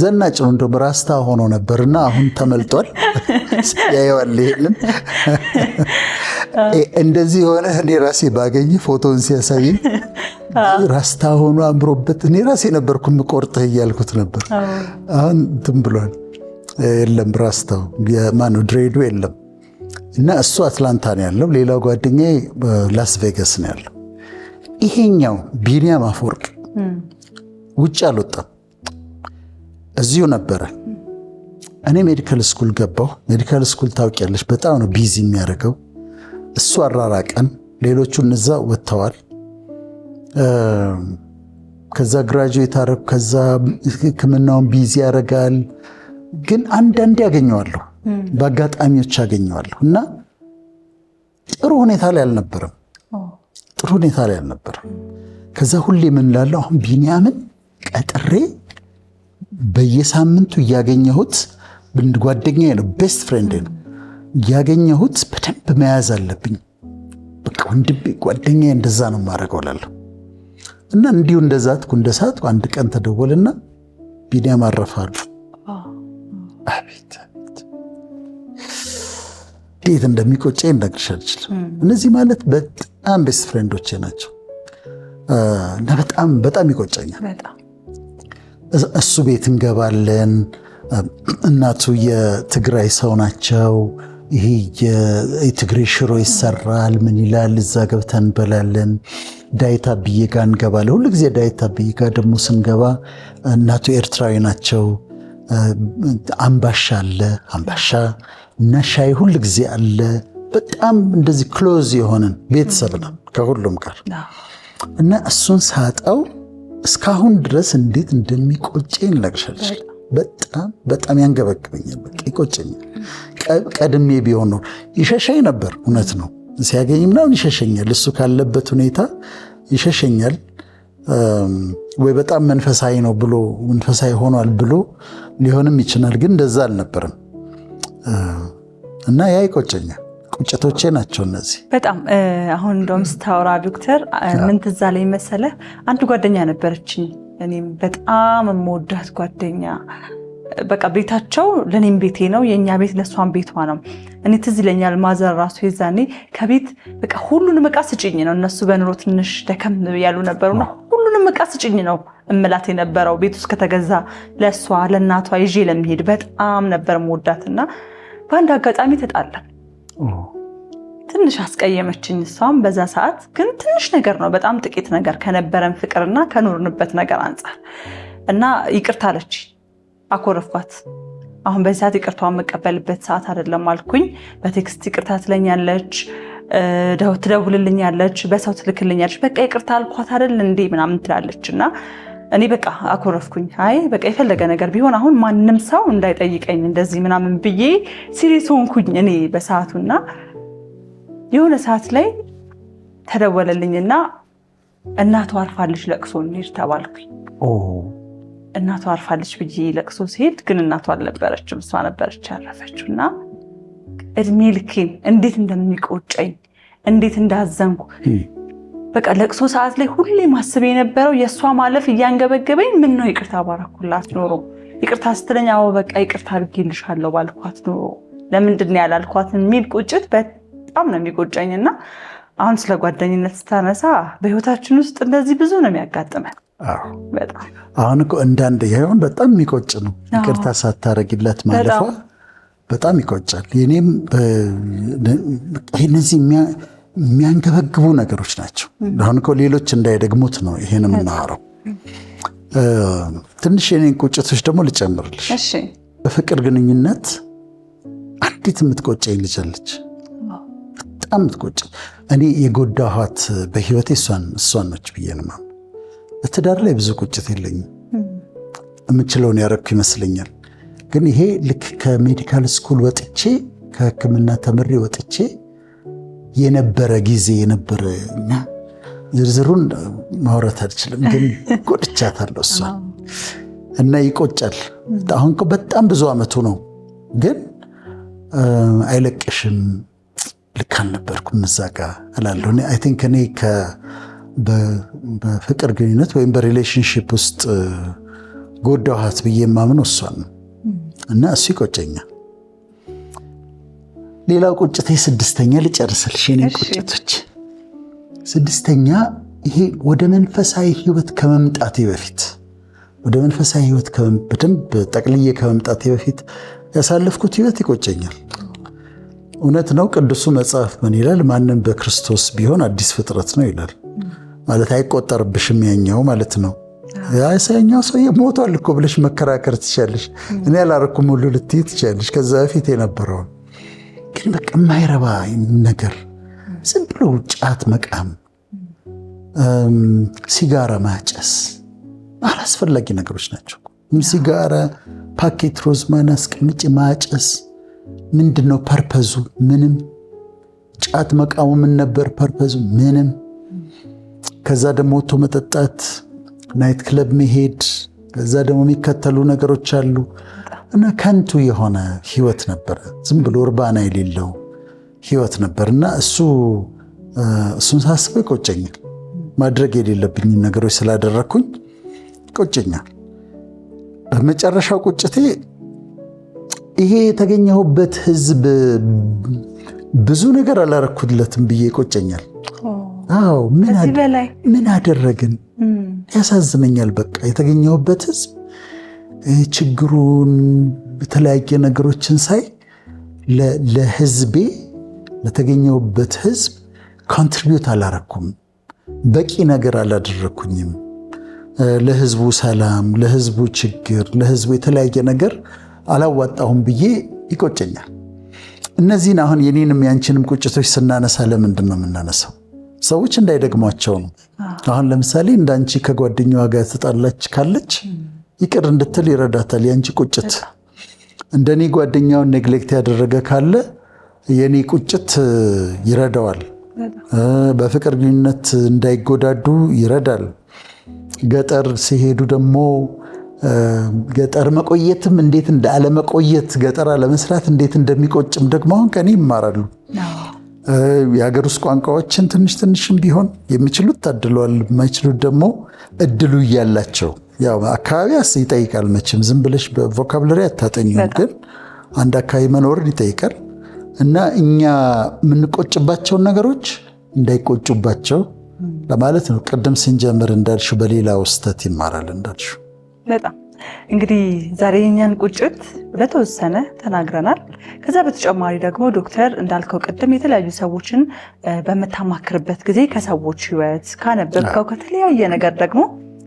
ዘናጭ ነው፣ እንደውም ራስታ ሆኖ ነበርና አሁን ተመልጧል። ያየዋል ይሄንን እንደዚህ ሆነ እኔ ራሴ ባገኝ ፎቶን ሲያሳየኝ ራስታ ሆኖ አምሮበት እኔ ራሴ ነበርኩ የምቆርጥህ እያልኩት ነበር። አሁን እንትን ብሏል። የለም ራስታው ማነው ድሬዱ የለም። እና እሱ አትላንታ ነው ያለው። ሌላው ጓደኛዬ ላስ ቬጋስ ነው ያለው። ይሄኛው ቢኒያም አፈወርቅ ውጭ አልወጣም፣ እዚሁ ነበረ። እኔ ሜዲካል ስኩል ገባሁ። ሜዲካል ስኩል ታውቂያለሽ፣ በጣም ነው ቢዚ የሚያደርገው። እሱ አራራቀን፣ ሌሎቹ እነዛ ወጥተዋል። ከዛ ግራጁዌት አደረኩ። ከዛ ሕክምናውን ቢዚ ያደርጋል። ግን አንዳንዴ ያገኘዋለሁ፣ በአጋጣሚዎች ያገኘዋለሁ እና ጥሩ ሁኔታ ላይ አልነበረም። ጥሩ ሁኔታ ላይ አልነበረም። ከዛ ሁሌ ምን እላለሁ፣ አሁን ቢኒያምን ቀጥሬ በየሳምንቱ እያገኘሁት ጓደኛዬ ነው፣ ቤስት ፍሬንድ ነው፣ እያገኘሁት በደንብ መያዝ አለብኝ። በቃ ወንድሜ ጓደኛዬ እንደዛ ነው የማደርገው እላለሁ። እና እንዲሁ እንደዛትኩ እንደሳትኩ አንድ ቀን ተደወልና ቢኒያም አረፋሉ። አቤት እንዴት እንደሚቆጨኝ ልነግርሽ አልችልም። እነዚህ ማለት በጣም ቤስት ፍሬንዶቼ ናቸው እና በጣም ይቆጨኛል። እሱ ቤት እንገባለን። እናቱ የትግራይ ሰው ናቸው። ይሄ የትግሬ ሽሮ ይሰራል፣ ምን ይላል፣ እዛ ገብተን እንበላለን። ዳዊት አብዬ ጋር እንገባለን። ሁሉ ጊዜ ዳዊት አብዬ ጋር ደግሞ ስንገባ እናቱ ኤርትራዊ ናቸው። አምባሻ አለ፣ አምባሻ እና ሻይ ሁሉ ጊዜ አለ። በጣም እንደዚህ ክሎዝ የሆነን ቤተሰብ ነው ከሁሉም ጋር እና እሱን ሳጣው እስካሁን ድረስ እንዴት እንደሚቆጨኝ ልነግርሽ አልችልም። በጣም ያንገበግበኛል። በቃ ይቆጨኛል። ቀድሜ ቢሆን ነው ይሸሸኝ ነበር። እውነት ነው፣ ሲያገኝ ምናምን ይሸሸኛል። እሱ ካለበት ሁኔታ ይሸሸኛል። ወይ በጣም መንፈሳዊ ነው ብሎ መንፈሳዊ ሆኗል ብሎ ሊሆንም ይችላል። ግን እንደዛ አልነበረም እና ያ ይቆጨኛል። ቁጭቶቼ ናቸው እነዚህ በጣም። አሁን እንደውም ስታወራ ዶክተር ምን ትዝ አለኝ መሰለህ፣ አንድ ጓደኛ ነበረችኝ፣ እኔም በጣም የምወዳት ጓደኛ። በቃ ቤታቸው ለእኔም ቤቴ ነው፣ የእኛ ቤት ለእሷን ቤቷ ነው። እኔ ትዝ ይለኛል ማዘር ራሱ የዛኔ ከቤት በቃ ሁሉንም ዕቃ ስጭኝ ነው። እነሱ በኑሮ ትንሽ ደከም ያሉ ነበሩና ሁሉንም ዕቃ ስጭኝ ነው እምላት የነበረው። ቤት ውስጥ ከተገዛ ለእሷ ለእናቷ ይዤ ለመሄድ በጣም ነበር የምወዳትና በአንድ አጋጣሚ ተጣላን። ትንሽ አስቀየመችኝ እሷም በዛ ሰዓት። ግን ትንሽ ነገር ነው፣ በጣም ጥቂት ነገር ከነበረን ፍቅርና ከኖርንበት ነገር አንጻር እና ይቅርታ አለች። አኮረፍኳት። አሁን በዚህ ሰዓት ይቅርታዋን መቀበልበት ሰዓት አይደለም አልኩኝ። በቴክስት ይቅርታ ትለኛለች፣ ትደውልልኛለች፣ በሰው ትልክልኛለች። በቃ ይቅርታ አልኳት አይደል እንዴ ምናምን ትላለች። እና እኔ በቃ አኮረፍኩኝ። አይ በቃ የፈለገ ነገር ቢሆን አሁን ማንም ሰው እንዳይጠይቀኝ እንደዚህ ምናምን ብዬ ሲሪየስ ሆንኩኝ እኔ በሰዓቱና የሆነ ሰዓት ላይ ተደወለልኝና እናቷ አርፋለች ለቅሶ እንሂድ ተባልኩኝ። እናቷ አርፋለች ብዬ ለቅሶ ሲሄድ ግን እናቷ አልነበረችም፣ እሷ ነበረች ያረፈችው። እና እድሜ ልኬን እንዴት እንደሚቆጨኝ እንዴት እንዳዘንኩ በቃ ለቅሶ ሰዓት ላይ ሁሌ ማስብ የነበረው የእሷ ማለፍ እያንገበገበኝ ምን ነው ይቅርታ ባረኩላት ኖሮ፣ ይቅርታ ስትለኝ አዎ በቃ ይቅርታ አድርጌልሻለሁ ባልኳት ኖሮ ለምንድን ያላልኳት የሚል ቁጭት በጣም ነው የሚቆጨኝና አሁን ስለ ጓደኝነት ስታነሳ በህይወታችን ውስጥ እንደዚህ ብዙ ነው የሚያጋጥመን። በጣም አሁን እኮ እንዳንድ ይሄውን በጣም የሚቆጭ ነው። ይቅርታ ሳታረግለት ማለፏ በጣም ይቆጫል። የኔም እነዚህ የሚያንገበግቡ ነገሮች ናቸው። አሁን እኮ ሌሎች እንዳይደግሙት ነው ይሄን የምናወራው። ትንሽ የኔን ቁጭቶች ደግሞ ልጨምርልሽ። በፍቅር ግንኙነት አንዲት የምትቆጨኝ ልጅ አለች። በጣም የምትቆጨኝ እኔ የጎዳኋት በህይወቴ እሷን ነች ብዬ ነው። በትዳር ላይ ብዙ ቁጭት የለኝም፣ የምችለውን ያረኩ ይመስለኛል። ግን ይሄ ልክ ከሜዲካል ስኩል ወጥቼ ከሕክምና ተምሬ ወጥቼ የነበረ ጊዜ የነበረ እና ዝርዝሩን ማውራት አልችልም፣ ግን ጎድቻታለሁ እሷን እና ይቆጫል። አሁን በጣም ብዙ ዓመቱ ነው፣ ግን አይለቅሽም። ልክ አልነበርኩም እዛ ጋ እላለሁ። አይ ቲንክ እኔ በፍቅር ግንኙነት ወይም በሪሌሽንሽፕ ውስጥ ጎዳኋት ብዬ የማምነው እሷን ነው እና እሱ ይቆጨኛል። ሌላው ቁጭቴ 6ኛ ልጨርስልሽ የኔ ቁጭቶች። 6ኛ ይሄ ወደ መንፈሳዊ ህይወት ከመምጣቴ በፊት በደንብ ጠቅልዬ ከመምጣቴ በፊት ያሳለፍኩት ህይወት ይቆጨኛል። እውነት ነው። ቅዱሱ መጽሐፍ ምን ይላል? ማንም በክርስቶስ ቢሆን አዲስ ፍጥረት ነው ይላል። ማለት አይቆጠርብሽም ያኛው ማለት ነው። ያኛው ሰው ሞቷል እኮ ብለሽ መከራከር ትችያለሽ። እኔ ያላረኩም ሁሉ ልትይ ትችያለሽ። ከዛ በፊት የነበረውን ግን በቃ የማይረባ ነገር ዝም ብሎ ጫት መቃም፣ ሲጋራ ማጨስ አላስፈላጊ ነገሮች ናቸው። ሲጋራ ፓኬት ሮዝማን አስቀምጬ ማጨስ ምንድነው ፐርፐዙ? ምንም። ጫት መቃሙ ምን ነበር ፐርፐዙ? ምንም። ከዛ ደግሞ ወጥቶ መጠጣት፣ ናይት ክለብ መሄድ፣ ከዛ ደግሞ የሚከተሉ ነገሮች አሉ እና ከንቱ የሆነ ህይወት ነበረ። ዝም ብሎ እርባና የሌለው ህይወት ነበር እና እሱን ሳስበው ይቆጨኛል። ማድረግ የሌለብኝ ነገሮች ስላደረግኩኝ ይቆጨኛል። በመጨረሻው ቁጭቴ ይሄ የተገኘሁበት ህዝብ ብዙ ነገር አላረኩለትም ብዬ ይቆጨኛል። አዎ ምን አደረግን? ያሳዝነኛል። በቃ የተገኘሁበት ህዝብ ችግሩን የተለያየ ነገሮችን ሳይ ለህዝቤ ለተገኘሁበት ህዝብ ኮንትሪቢዩት አላረኩም፣ በቂ ነገር አላደረኩኝም። ለህዝቡ ሰላም፣ ለህዝቡ ችግር፣ ለህዝቡ የተለያየ ነገር አላዋጣሁም ብዬ ይቆጨኛል። እነዚህን አሁን የኔንም ያንቺንም ቁጭቶች ስናነሳ ለምንድን ነው የምናነሳው? ሰዎች እንዳይደግሟቸው ነው። አሁን ለምሳሌ እንዳንቺ ከጓደኛዋ ጋር ተጣላች ካለች ይቅር እንድትል ይረዳታል ያንቺ ቁጭት። እንደኔ ጓደኛውን ኔግሌክት ያደረገ ካለ የኔ ቁጭት ይረዳዋል። በፍቅር ግንኙነት እንዳይጎዳዱ ይረዳል። ገጠር ሲሄዱ ደግሞ ገጠር መቆየትም እንዴት እንዳለመቆየት ገጠር አለመስራት እንዴት እንደሚቆጭም ደግሞ አሁን ከኔ ይማራሉ። የሀገር ውስጥ ቋንቋዎችን ትንሽም ቢሆን የሚችሉት ታድለዋል፣ የማይችሉት ደግሞ እድሉ እያላቸው ያው አካባቢ ይጠይቃል። መቼም ዝም ብለሽ በቮካብለሪ አታጠኙም፣ ግን አንድ አካባቢ መኖርን ይጠይቃል እና እኛ የምንቆጭባቸውን ነገሮች እንዳይቆጩባቸው ለማለት ነው። ቅድም ስንጀምር እንዳልሽው በሌላ ውስተት ይማራል እንዳልሽው። በጣም እንግዲህ ዛሬ የኛን ቁጭት በተወሰነ ተናግረናል። ከዛ በተጨማሪ ደግሞ ዶክተር እንዳልከው ቅድም የተለያዩ ሰዎችን በምታማክርበት ጊዜ ከሰዎች ህይወት ካነበብከው ከተለያየ ነገር ደግሞ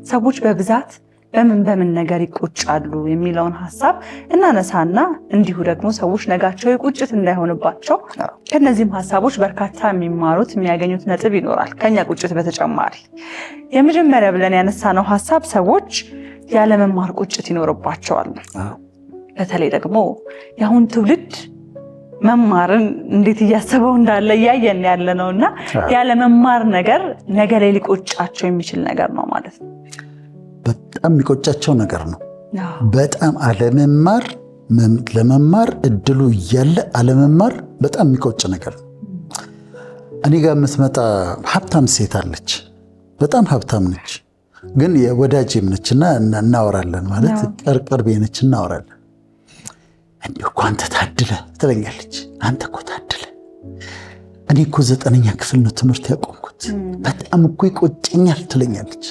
ሰዎች በብዛት በምን ነገር ይቆጫሉ የሚለውን ሀሳብ እናነሳና እንዲሁ ደግሞ ሰዎች ነጋቸው የቁጭት እንዳይሆንባቸው ከነዚህም ሀሳቦች በርካታ የሚማሩት የሚያገኙት ነጥብ ይኖራል። ከኛ ቁጭት በተጨማሪ የመጀመሪያ ብለን ያነሳነው ሀሳብ ሰዎች ያለመማር ቁጭት ይኖርባቸዋል። በተለይ ደግሞ የአሁን ትውልድ መማርን እንዴት እያሰበው እንዳለ እያየን ያለ ነው እና ያለመማር ነገር ነገ ላይ ሊቆጫቸው የሚችል ነገር ነው ማለት ነው። በጣም የሚቆጫቸው ነገር ነው። በጣም አለመማር፣ ለመማር እድሉ እያለ አለመማር በጣም የሚቆጭ ነገር ነው። እኔ ጋር የምትመጣ ሀብታም ሴት አለች። በጣም ሀብታም ነች፣ ግን የወዳጅም ነች እና እናወራለን ማለት ቅርቤ ነች፣ እናወራለን። እንዲሁ እኮ አንተ ታድለ ትለኛለች። አንተ እኮ ታድለ፣ እኔ እኮ 9ኛ ክፍል ነው ትምህርት ያቆምኩት፣ በጣም እኮ ይቆጨኛል ትለኛለች።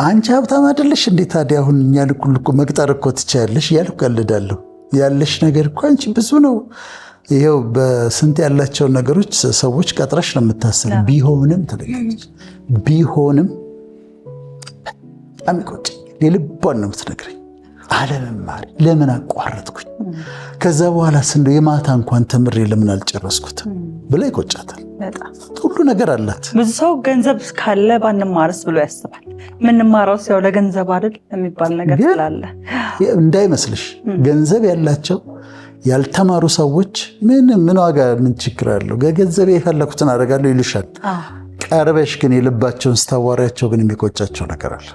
አንቺ ሀብታም አይደለሽ እንዴ ታዲያ? አሁን እኛ ልኩ መቅጠር እኮ ትችያለሽ እያልኩ ቀልዳለሁ። ያለሽ ነገር እኮ አንቺ ብዙ ነው። ይኸው በስንት ያላቸውን ነገሮች ሰዎች ቀጥረሽ ነው የምታስብ። ቢሆንም ትለኛለች። ቢሆንም በጣም ይቆጨኛል። የልቧን ነው የምትነግረኝ። አለመማር ለምን አቋረጥኩኝ? ከዛ በኋላ እንደው የማታ እንኳን ተምሬ ለምን አልጨረስኩትም ብላ ይቆጫታል። ሁሉ ነገር አላት። ብዙ ሰው ገንዘብ ካለ ባንማርስ ብሎ ያስባል። ምንማረው ሰው ለገንዘብ አይደል የሚባል ነገር ስላለ እንዳይመስልሽ። ገንዘብ ያላቸው ያልተማሩ ሰዎች ምን ዋጋ ምን ችግር አለው? ገንዘብ የፈለኩትን አደርጋለሁ ይልሻል። ቀርበሽ ግን የልባቸውን ስታዋሪያቸው ግን የሚቆጫቸው ነገር አለ።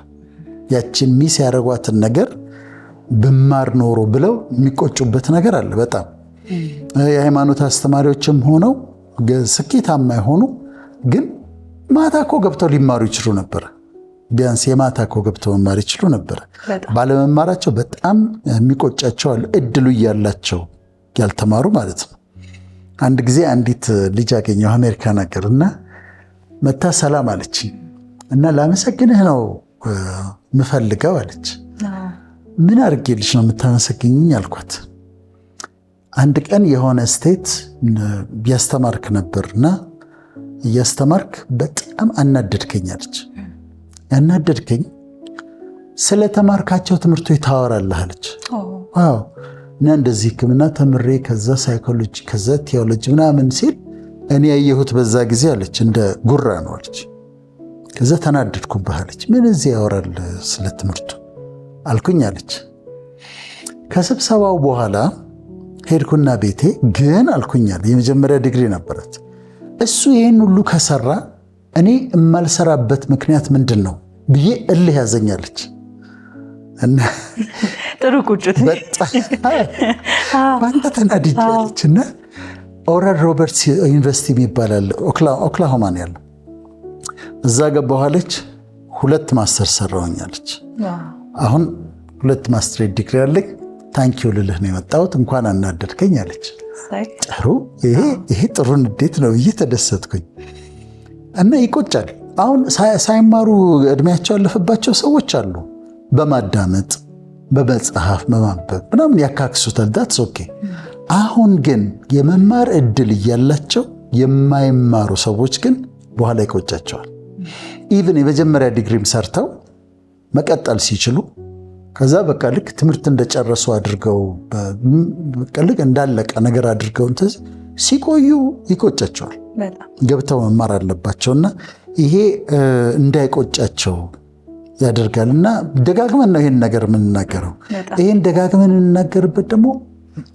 ያችን ሚስ ያደረጓትን ነገር ብማር ኖሮ ብለው የሚቆጩበት ነገር አለ። በጣም የሃይማኖት አስተማሪዎችም ሆነው ስኬታማ የሆኑ ግን ማታ እኮ ገብተው ሊማሩ ይችሉ ነበር። ቢያንስ የማታ እኮ ገብተው መማር ይችሉ ነበር። ባለመማራቸው በጣም የሚቆጫቸው አለ። እድሉ እያላቸው ያልተማሩ ማለት ነው። አንድ ጊዜ አንዲት ልጅ አገኘሁ አሜሪካን ሀገርና መታ ሰላም አለች እና ላመሰግንህ ነው ምፈልገው አለች። ምን አድርጌልሽ ነው የምታመሰግኝኝ አልኳት። አንድ ቀን የሆነ ስቴት ያስተማርክ ነበርና እያስተማርክ በጣም አናደድከኝ አለች። ያናደድከኝ ስለተማርካቸው ትምህርቶች ታወራለህ አለች። ዋው እና እንደዚህ ሕክምና ተምሬ ከዛ ሳይኮሎጂ ከዛ ቴዎሎጂ ምናምን ሲል እኔ ያየሁት በዛ ጊዜ አለች እንደ ጉራ ነው አለች። ከዛ ተናደድኩብህ አለች። ምን እዚህ ያወራል ስለ ትምህርቱ አልኩኝ አለች። ከስብሰባው በኋላ ሄድኩና ቤቴ ግን አልኩኛል የመጀመሪያ ዲግሪ ነበረት። እሱ ይህን ሁሉ ከሰራ እኔ የማልሰራበት ምክንያት ምንድን ነው ብዬ እልህ ያዘኛለች። እና ጥሩ ቁጭት ባንተ ተናድጃለች። እና ኦራል ሮበርትስ ዩኒቨርሲቲ የሚባላል ኦክላሆማን ያለው እዛ ገባኋለች። 2 ማስተር ሰራሁኛለች። አሁን 2 ማስተር ዲግሪ አለኝ። ታንኪዩ ልልህ ነው የመጣሁት እንኳን አናደድከኝ አለች። ጥሩ ይሄ ጥሩ ንዴት ነው ብዬ ተደሰትኩኝ። እና ይቆጫል። አሁን ሳይማሩ እድሜያቸው ያለፈባቸው ሰዎች አሉ። በማዳመጥ በመጽሐፍ በማንበብ ምናምን ያካክሱታል። ዳትስ ኦኬ። አሁን ግን የመማር እድል እያላቸው የማይማሩ ሰዎች ግን በኋላ ይቆጫቸዋል። ኢቭን የመጀመሪያ ዲግሪም ሰርተው መቀጠል ሲችሉ ከዛ በቃ ልክ ትምህርት እንደጨረሱ አድርገው ልክ እንዳለቀ ነገር አድርገው ሲቆዩ ይቆጫቸዋል። ገብተው መማር አለባቸውና ይሄ እንዳይቆጫቸው ያደርጋልና ደጋግመን ነው ይሄን ነገር የምንናገረው። ይሄን ደጋግመን የምንናገርበት ደግሞ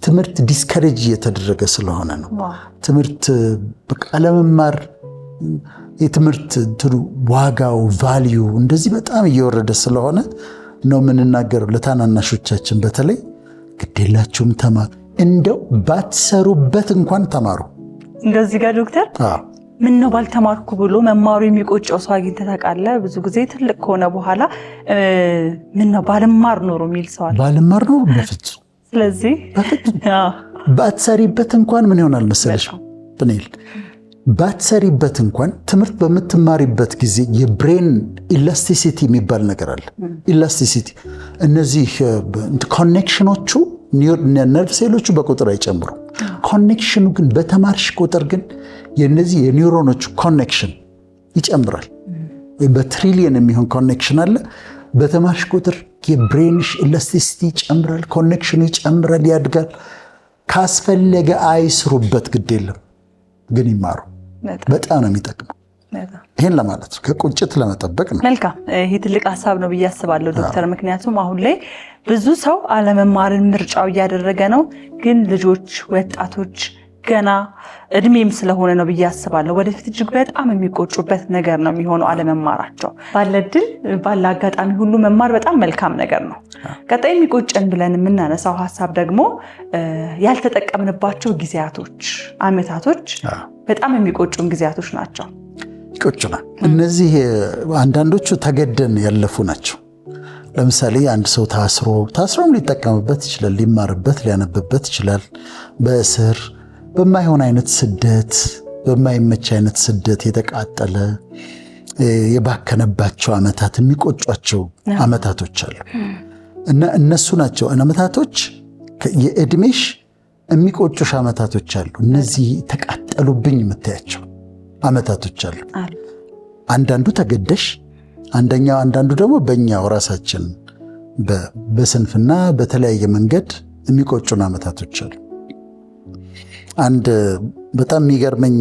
ትምህርት ዲስከሬጅ እየተደረገ ስለሆነ ነው። ትምህርት በቃ ለመማር የትምህርት ዋጋው ቫልዩ እንደዚህ በጣም እየወረደ ስለሆነ ነው የምንናገረው። ለታናናሾቻችን በተለይ ግዴላችሁም ተማሩ፣ እንደው ባትሰሩበት እንኳን ተማሩ። እንደዚህ ጋር ዶክተር ምን ነው ባልተማርኩ ብሎ መማሩ የሚቆጨው ሰው አግኝተህ ታውቃለህ? ብዙ ጊዜ ትልቅ ከሆነ በኋላ ምን ነው ባልማር ኖሮ የሚል ሰው አለ። ባልማር ኖሮ በፍጹም። ስለዚህ ባትሰሪበት እንኳን ምን ይሆናል መሰለሽ ብኔል ባትሰሪበት እንኳን ትምህርት በምትማሪበት ጊዜ የብሬን ኢላስቲሲቲ የሚባል ነገር አለ። ኢላስቲሲቲ እነዚህ ኮኔክሽኖቹ ነርቭ ሴሎቹ በቁጥር አይጨምሩ። ኮኔክሽኑ ግን በተማርሽ ቁጥር ግን የነዚህ የኒውሮኖቹ ኮኔክሽን ይጨምራል። በትሪሊየን የሚሆን ኮኔክሽን አለ። በተማርሽ ቁጥር የብሬንሽ ኢላስቲሲቲ ይጨምራል፣ ኮኔክሽኑ ይጨምራል፣ ያድጋል። ካስፈለገ አይስሩበት፣ ግድ የለም ግን ይማሩ። በጣም ነው የሚጠቅመው። ይሄን ለማለት ነው፣ ከቁጭት ለመጠበቅ ነው። መልካም። ይሄ ትልቅ ሀሳብ ነው ብዬ አስባለሁ ዶክተር። ምክንያቱም አሁን ላይ ብዙ ሰው አለመማርን ምርጫው እያደረገ ነው። ግን ልጆች፣ ወጣቶች ገና እድሜም ስለሆነ ነው ብዬ አስባለሁ ወደፊት እጅግ በጣም የሚቆጩበት ነገር ነው የሚሆነው አለመማራቸው። ባለ እድል ባለ አጋጣሚ ሁሉ መማር በጣም መልካም ነገር ነው። ቀጣይ የሚቆጨን ብለን የምናነሳው ሀሳብ ደግሞ ያልተጠቀምንባቸው ጊዜያቶች፣ አመታቶች በጣም የሚቆጩን ጊዜያቶች ናቸው። ይቆጩናል። እነዚህ አንዳንዶቹ ተገደን ያለፉ ናቸው። ለምሳሌ አንድ ሰው ታስሮም ሊጠቀምበት ይችላል፣ ሊማርበት ሊያነብበት ይችላል። በእስር በማይሆን አይነት ስደት፣ በማይመች አይነት ስደት የተቃጠለ የባከነባቸው አመታት የሚቆጯቸው አመታቶች አሉ እና እነሱ ናቸው አመታቶች። የእድሜሽ የሚቆጩሽ አመታቶች አሉ። እነዚህ ተቃጠሉብኝ የምታያቸው አመታቶች አሉ። አንዳንዱ ተገደሽ፣ አንዳንዱ ደግሞ በእኛው ራሳችን በስንፍና በተለያየ መንገድ የሚቆጩን አመታቶች አሉ። አንድ በጣም የሚገርመኝ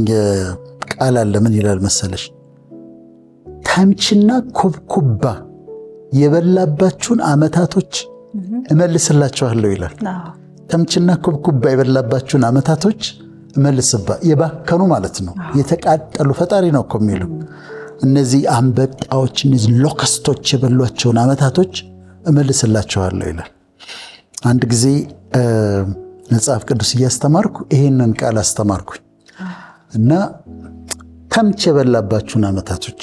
ቃል አለ። ምን ይላል መሰለሽ? ተምችና ኩብኩባ የበላባችሁን አመታቶች እመልስላችኋለሁ ይላል። ተምችና ኩብኩባ የበላባችሁን አመታቶች የባከኑ ማለት ነው፣ የተቃጠሉ። ፈጣሪ ነው እኮ የሚለው። እነዚህ አንበጣዎች፣ እነዚህ ሎከስቶች የበሏቸውን አመታቶች እመልስላችኋለሁ ይላል። አንድ ጊዜ መጽሐፍ ቅዱስ እያስተማርኩ ይሄንን ቃል አስተማርኩኝ እና ተምች የበላባችሁን አመታቶች፣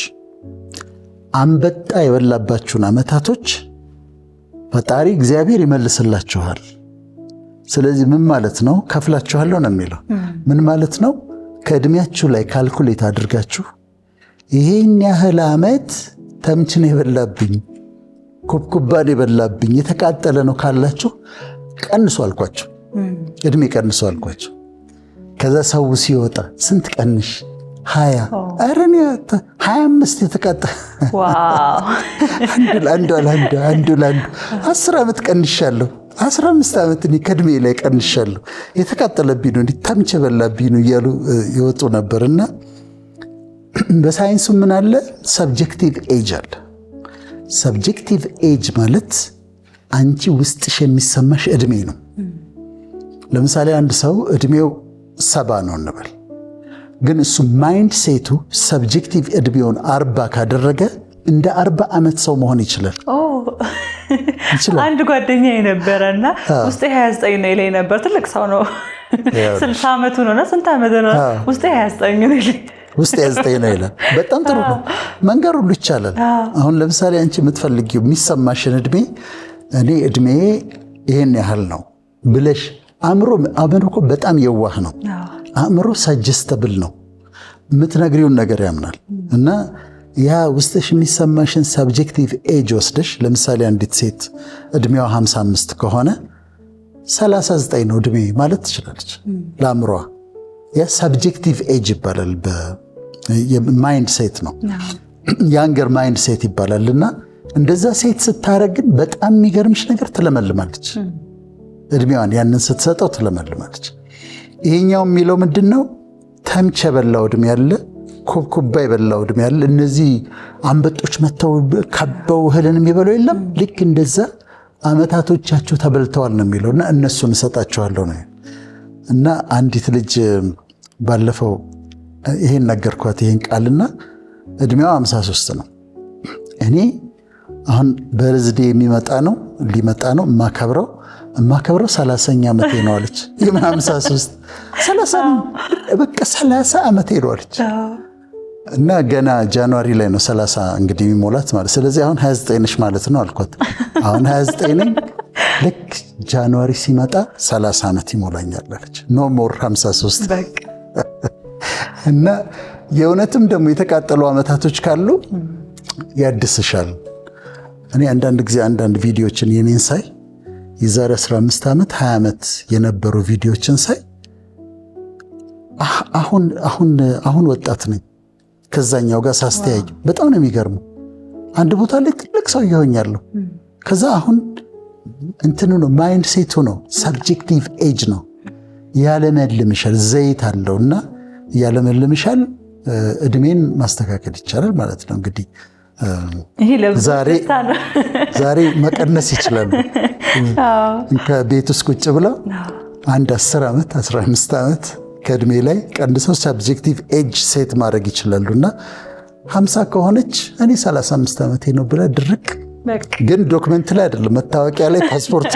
አንበጣ የበላባችሁን አመታቶች ፈጣሪ እግዚአብሔር ይመልስላችኋል። ስለዚህ ምን ማለት ነው? ከፍላችኋለሁ ነው የሚለው። ምን ማለት ነው? ከእድሜያችሁ ላይ ካልኩሌት አድርጋችሁ ይሄን ያህል ዓመት ተምችን የበላብኝ ኩብኩባን የበላብኝ የተቃጠለ ነው ካላችሁ ቀንሱ አልኳቸው። እድሜ ቀንሱ አልኳቸው። ከዛ ሰው ሲወጣ ስንት ቀንሽ? 20 አረን 25 የተቃጠለ አንዱ 10 ዓመት ቀንሻለሁ። 15 ዓመት እኔ ከእድሜ ላይ ቀንሻለሁ። የተቃጠለብኝ ነው ተምች የበላብኝ ነው እያሉ ይወጡ ነበርና በሳይንሱ ምን አለ? ሰብጀክቲቭ ኤጅ አለ። ሰብጀክቲቭ ኤጅ ማለት አንቺ ውስጥሽ የሚሰማሽ እድሜ ነው። ለምሳሌ አንድ ሰው እድሜው 70 ነው እንበል፣ ግን እሱ ማይንድ ሴቱ ሰብጀክቲቭ እድሜውን 40 ካደረገ እንደ 40 ዓመት ሰው መሆን ይችላል። አንድ ጓደኛ የነበረና ውስጤ 29 ነው ይለኝ ነበር። ትልቅ ሰው ነው፣ 60 ዓመቱ ነው። ስንት ዓመት ነው? ውስጤ 29 ነው ይለኝ። ውስጥ 29 ነው ይላል። በጣም ጥሩ ነው። መንገር ሁሉ ይቻላል። አሁን ለምሳሌ አንቺ የምትፈልጊው የሚሰማሽን እድሜ እኔ እድሜ ይሄን ያህል ነው ብለሽ አእምሮ እኮ በጣም የዋህ ነው። አእምሮ ሰጀስተብል ነው። የምትነግሪውን ነገር ያምናል። እና ያ ውስጥሽ የሚሰማሽን ሰብጀክቲቭ ኤጅ ወስደሽ ለምሳሌ አንዲት ሴት እድሜዋ 55 ከሆነ 39 ነው እድሜ ማለት ትችላለች ለአእምሯ። ያ ሰብጀክቲቭ ኤጅ ይባላል። ማይንድ ሴት ነው፣ ያንገር ማይንድ ሴት ይባላልና እንደዛ ሴት ስታረግን በጣም የሚገርምሽ ነገር ትለመልማለች። እድሜዋን ያንን ስትሰጠው ትለመልማለች። ይሄኛው የሚለው ምንድነው? ተምች የበላው እድሜ ያለ፣ ኩብኩባ የበላው እድሜ ያለ፣ እነዚህ አንበጦች መተው ከበው እህልን የሚበለው የለም። ልክ እንደዛ አመታቶቻቸው ተበልተዋል ነው የሚለውና እነሱን እሰጣቸዋለሁ ነው። እና አንዲት ልጅ ባለፈው ይሄን ነገርኳት ይሄን ቃልና እድሜዋ 53 ነው። እኔ አሁን በርዝዴ ሊመጣ ነው የማከብረው 30ኛ ዓመቴ ነው አለች። የምን 53 30 በቃ 30 ዓመቴ ነው አለች። እና ገና ጃንዋሪ ላይ ነው 30 እንግዲህ የሚሞላት ማለት። ስለዚህ አሁን 29 ነሽ ማለት ነው አልኳት። አሁን 29 ነኝ፣ ልክ ጃንዋሪ ሲመጣ 30 ዓመት ይሞላኛል አለች። ኖ ሞር 53 እና የእውነትም ደግሞ የተቃጠሉ ዓመታቶች ካሉ ያድስሻል። እኔ አንዳንድ ጊዜ አንዳንድ ቪዲዮችን የኔን ሳይ የዛሬ 15 ዓመት 20 ዓመት የነበሩ ቪዲዮችን ሳይ አሁን ወጣት ነኝ ከዛኛው ጋር ሳስተያይ በጣም ነው የሚገርመው። አንድ ቦታ ላይ ትልቅ ሰው ይሆኛለሁ። ከዛ አሁን እንትኑ ነው ማይንድ ሴቱ ነው ሰብጀክቲቭ ኤጅ ነው። ያለመልምሻል፣ ዘይት አለውና ያለመልምሻል። እድሜን ማስተካከል ይቻላል ማለት ነው። እንግዲህ ዛሬ መቀነስ ይችላሉ። ከቤት ውስጥ ቁጭ ብለው አንድ 10 ዓመት 15 ዓመት ከእድሜ ላይ ቀንሰው ሰብጀክቲቭ ኤጅ ሴት ማድረግ ይችላሉና 50 ከሆነች እኔ 35 ዓመቴ ነው ብላ ድርቅ። ግን ዶክመንት ላይ አይደለም፣ መታወቂያ ላይ ፓስፖርት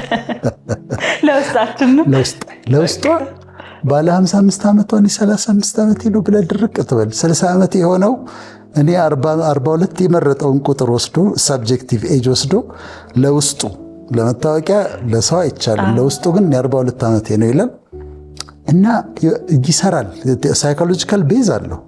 ለውስጧ ባለ 55 ዓመቷ እኔ 35 ዓመቴ ነው ብላ ድርቅ ትበል። 60 ዓመት የሆነው እኔ 42 የመረጠውን ቁጥር ወስዶ ሰብጀክቲቭ ኤጅ ወስዶ ለውስጡ ለመታወቂያ ለሰው አይቻልም፣ ለውስጡ ግን 42 ዓመቴ ነው ይላል እና ይሰራል። ሳይኮሎጂካል ቤዝ አለው።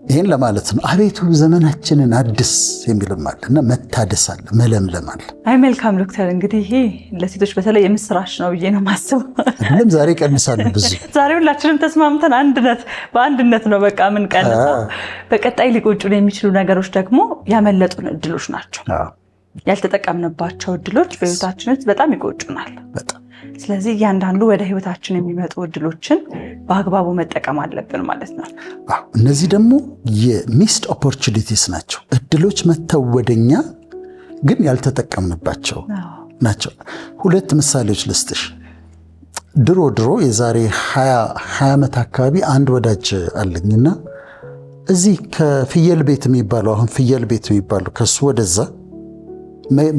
ይህን ለማለት ነው። አቤቱ ዘመናችንን አድስ የሚልም አለ እና መታደስ አለ፣ መለምለም አለ። አይ መልካም ዶክተር፣ እንግዲህ ይሄ ለሴቶች በተለይ የምስራች ነው ብዬ ነው የማስበው። አይደለም ዛሬ ቀንሳሉ ብዙ። ዛሬ ሁላችንም ተስማምተን በአንድነት ነው በቃ ምን ቀንሰው። በቀጣይ ሊቆጩን የሚችሉ ነገሮች ደግሞ ያመለጡን እድሎች ናቸው። ያልተጠቀምንባቸው እድሎች በህይወታችን ውስጥ በጣም ይቆጩናል። ስለዚህ እያንዳንዱ ወደ ህይወታችን የሚመጡ እድሎችን በአግባቡ መጠቀም አለብን ማለት ነው። እነዚህ ደግሞ የሚስድ ኦፖርቹኒቲስ ናቸው። እድሎች መተው ወደኛ ግን ያልተጠቀምንባቸው ናቸው። 2 ምሳሌዎች ልስጥሽ። ድሮ የዛሬ 20 ዓመት አካባቢ አንድ ወዳጅ አለኝና እዚህ ከፍየል ቤት የሚባለው አሁን ፍየል ቤት የሚባለው ከሱ ወደዛ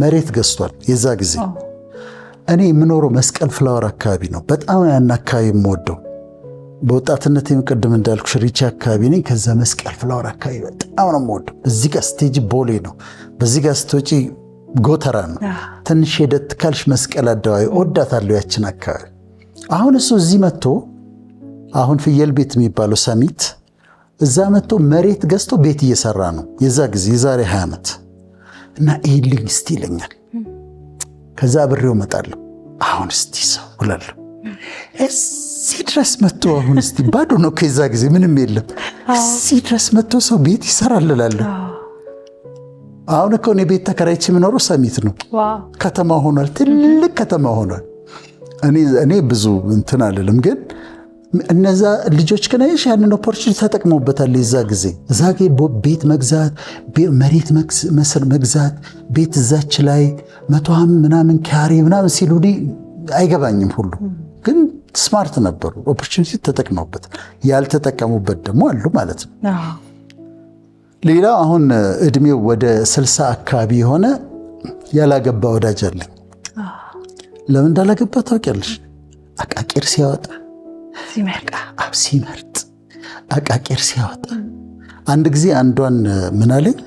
መሬት ገዝቷል። የዛ ጊዜ እኔ የምኖረው መስቀል ፍላወር አካባቢ ነው። በጣም ያን አካባቢ የምወደው በወጣትነት ቅድም እንዳልኩሽ ሪቻ አካባቢ ነኝ። ከዛ መስቀል ፍላወር አካባቢ በጣም ነው የምወደው። እዚህ ጋር ስቴጅ ቦሌ ነው። በዚህ ጋር ስትወጪ ጎተራ ነው። ትንሽ ሄደት ካልሽ መስቀል አደባባይ ወዳታለሁ ያችን አካባቢ። አሁን እሱ እዚህ መጥቶ አሁን ፍየል ቤት የሚባለው ሰሚት እዛ መጥቶ መሬት ገዝቶ ቤት እየሰራ ነው የዛ ጊዜ የዛሬ 20 ዓመት እና ይልኝ እስቲ ይለኛል። ከዛ አብሬው እመጣለሁ። አሁን እስቲ ሰው ብላለሁ እዚህ ድረስ መጥቶ አሁን እስቲ ባዶ ነው ከዛ ጊዜ ምንም የለም። እዚህ ድረስ መጥቶ ሰው ቤት ይሰራል እላለሁ። አሁን እኮ እኔ ቤት ተከራይቼ የምኖረው ሰሚት ነው። ከተማ ሆኗል፣ ትልቅ ከተማ ሆኗል። እኔ ብዙ እንትን አልልም፣ ግን እነዛ ልጆች ከነሽ ያንን ኦፖርቹኒቲ ተጠቅመውበታል። የዛ ጊዜ እዛ ቤት መግዛት፣ መሬት መግዛት፣ ቤት እዛች ላይ 150 ምናምን ካሬ ምናምን ሲሉ አይገባኝም ሁሉ፣ ግን ስማርት ነበሩ። ኦፖርቹኒቲ ተጠቅመውበታል። ያልተጠቀሙበት ደግሞ አሉ ማለት ነው። ሌላው አሁን እድሜው ወደ 60 አካባቢ የሆነ ያላገባ ወዳጅ አለኝ። ለምን እንዳላገባ ታውቂያለሽ? አቃቂር ሲያወጣ ሲመርጥ አቃቂር ሲያወጣ አንድ ጊዜ አንዷን ምን አለኝ፣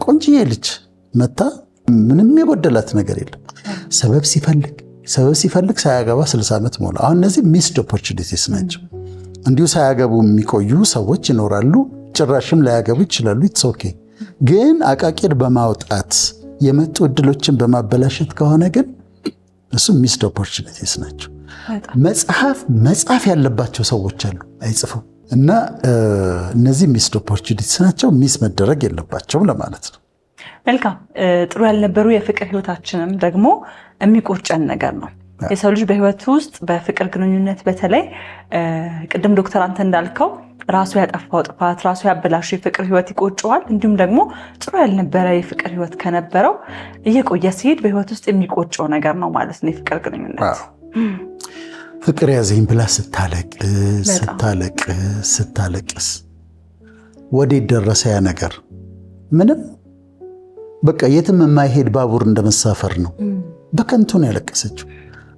ቆንጅዬ ልጅ መታ ምንም የጎደላት ነገር የለም። ሰበብ ሲፈልግ ሳያገባ 60 ዓመት ሞላ። አሁን እነዚህ ሚስድ ኦፖርቹኒቲስ ናቸው። እንዲሁ ሳያገቡ የሚቆዩ ሰዎች ይኖራሉ፣ ጭራሽም ላያገቡ ይችላሉ። ኢትስ ኦኬ። ግን አቃቂር በማውጣት የመጡ እድሎችን በማበላሸት ከሆነ ግን እሱ ሚስድ ኦፖርቹኒቲስ ናቸው። መጽሐፍ ያለባቸው ሰዎች አሉ አይጽፉም። እና እነዚህ ሚስድ ኦፖርቹኒቲስ ናቸው፣ ሚስ መደረግ የለባቸውም ለማለት ነው። መልካም። ጥሩ ያልነበሩ የፍቅር ህይወታችንም ደግሞ የሚቆጨን ነገር ነው። የሰው ልጅ በህይወቱ ውስጥ በፍቅር ግንኙነት በተለይ ቅድም ዶክተር አንተ እንዳልከው ራሱ ያጠፋው ጥፋት ራሱ ያበላሹ የፍቅር ህይወት ይቆጨዋል። እንዲሁም ደግሞ ጥሩ ያልነበረ የፍቅር ህይወት ከነበረው እየቆየ ሲሄድ በህይወት ውስጥ የሚቆጨው ነገር ነው ማለት ነው የፍቅር ግንኙነት። ፍቅር ያዘኝ ብላ ስታለቅስ ወዴት ደረሰ ያ ነገር? ምንም በቃ የትም የማይሄድ ባቡር እንደመሳፈር ነው። በከንቱ ነው ያለቀሰችው።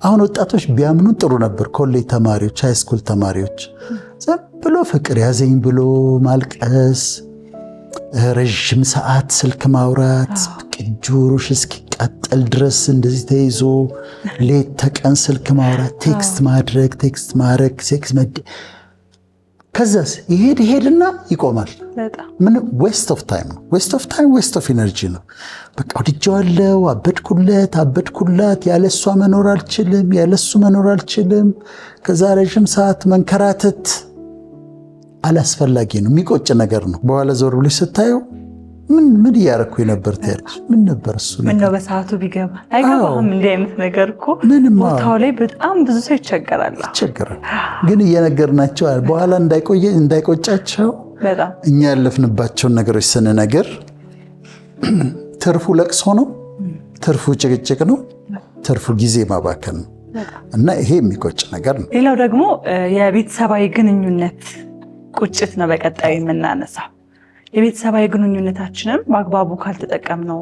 አሁን ወጣቶች ቢያምኑ ጥሩ ነበር። ኮሌጅ ተማሪዎች፣ ሃይስኩል ተማሪዎች ዝም ብሎ ፍቅር ያዘኝ ብሎ ማልቀስ፣ ረዥም ሰዓት ስልክ ማውራት፣ ጆሮሽ እስኪቃጠል ድረስ እንደዚህ ተይዞ ሌት ተቀን ስልክ ማውራት፣ ቴክስት ማድረግ ከዛስ ይሄድና ይቆማል። ምን ዌስት ኦፍ ታይም ነው። ዌስት ኦፍ ኢነርጂ ነው። በቃ ወድጄዋለሁ፣ አበድኩላት፣ ያለሷ መኖር አልችልም፣ ያለሱ መኖር አልችልም። ከዛ ረዥም ሰዓት መንከራተት አላስፈላጊ ነው፣ የሚቆጭ ነገር ነው። በኋላ ዞር ብለሽ ስታየው ምን እያረኩ ነበር ትያለሽ። ምን ነበር እሱ ነገር? ምን ነው በሰዓቱ ቢገባ አይገባም። እንዲህ አይነት ነገር እኮ ቦታው ላይ በጣም ብዙ ሰው ይቸገራል። ግን እየነገርናቸው በኋላ እንዳይቆጫቸው እኛ ያለፍንባቸውን ነገሮች ስንነግር ትርፉ ለቅሶ ነው፣ ትርፉ ጭቅጭቅ ነው፣ ትርፉ ጊዜ ማባከን ነው። እና ይሄ የሚቆጭ ነገር ነው። ሌላው ደግሞ የቤተሰባዊ ግንኙነት ቁጭት ነው። በቀጣይ የምናነሳው የቤተሰባዊ ግንኙነታችንም በአግባቡ ካልተጠቀምነው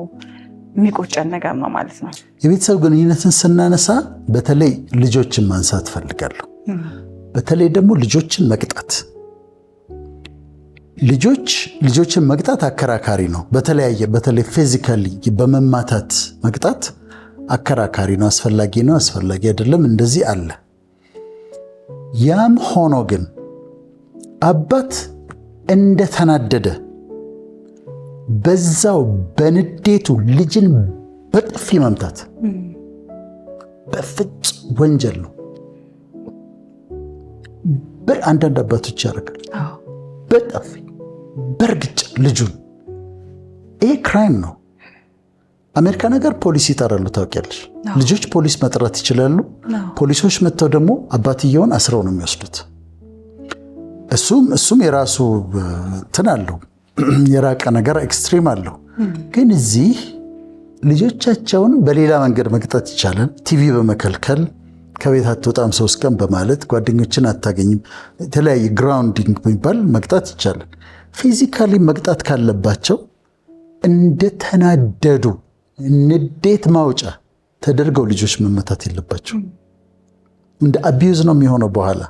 የሚቆጨን ነገር ነው ማለት ነው። የቤተሰብ ግንኙነትን ስናነሳ በተለይ ልጆችን ማንሳት ፈልጋለሁ። በተለይ ደግሞ ልጆችን መቅጣት። ልጆችን መቅጣት አከራካሪ ነው። በተለይ ፊዚካሊ በመማታት መቅጣት አከራካሪ ነው። አስፈላጊ ነው፣ አስፈላጊ አይደለም፣ እንደዚህ አለ። ያም ሆኖ ግን አባት እንደተናደደ በዛው በንዴቱ ልጅን በጥፊ መምታት በፍጹም ወንጀል ነው። አንዳንድ አባቶች ያደርጋል። በጥፊ በእርግጫ ልጁን። ይሄ ክራይም ነው። አሜሪካ ነገር ፖሊስ ይጠራሉ ታውቂያለሽ። ልጆች ፖሊስ መጥራት ይችላሉ። ፖሊሶች መጥተው ደግሞ አባትየውን አስረው ነው የሚወስዱት። እሱም የራሱ እንትን አለው፣ የራቀ ነገር ኤክስትሪም አለው። ግን እዚህ ልጆቻቸውን በሌላ መንገድ መቅጣት ይቻላል። ቲቪ በመከልከል ከቤት አትወጣም 3 ቀን በማለት ጓደኞችን አታገኝም፣ የተለያየ ግራውንዲንግ የሚባል መቅጣት ይቻላል። ፊዚካሊ መቅጣት ካለባቸው እንደተናደዱ ንዴት ማውጫ ተደርገው ልጆች መመታት የለባቸው። እንደ አቢዩዝ ነው የሚሆነው በኋላ።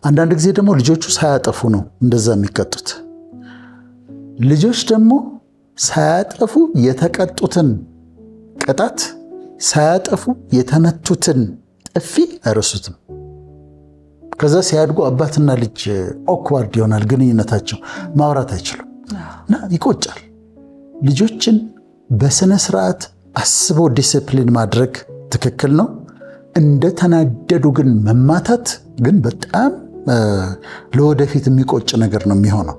አንዳንድ ጊዜ ደግሞ ልጆቹ ሳያጠፉ ነው እንደዛ የሚቀጡት። ልጆች ደግሞ ሳያጠፉ የተቀጡትን ቅጣት ሳያጠፉ የተመቱትን ጥፊ አይረሱትም። ከዛ ሲያድጉ አባትና ልጅ ኦክዋርድ ይሆናል ግንኙነታቸው፣ ማውራት አይችሉም እና ይቆጫል። ልጆችን በስነ ስርዓት አስበው ዲሲፕሊን ማድረግ ትክክል ነው። እንደተናደዱ ግን መማታት ግን በጣም ለወደፊት የሚቆጭ ነገር ነው የሚሆነው።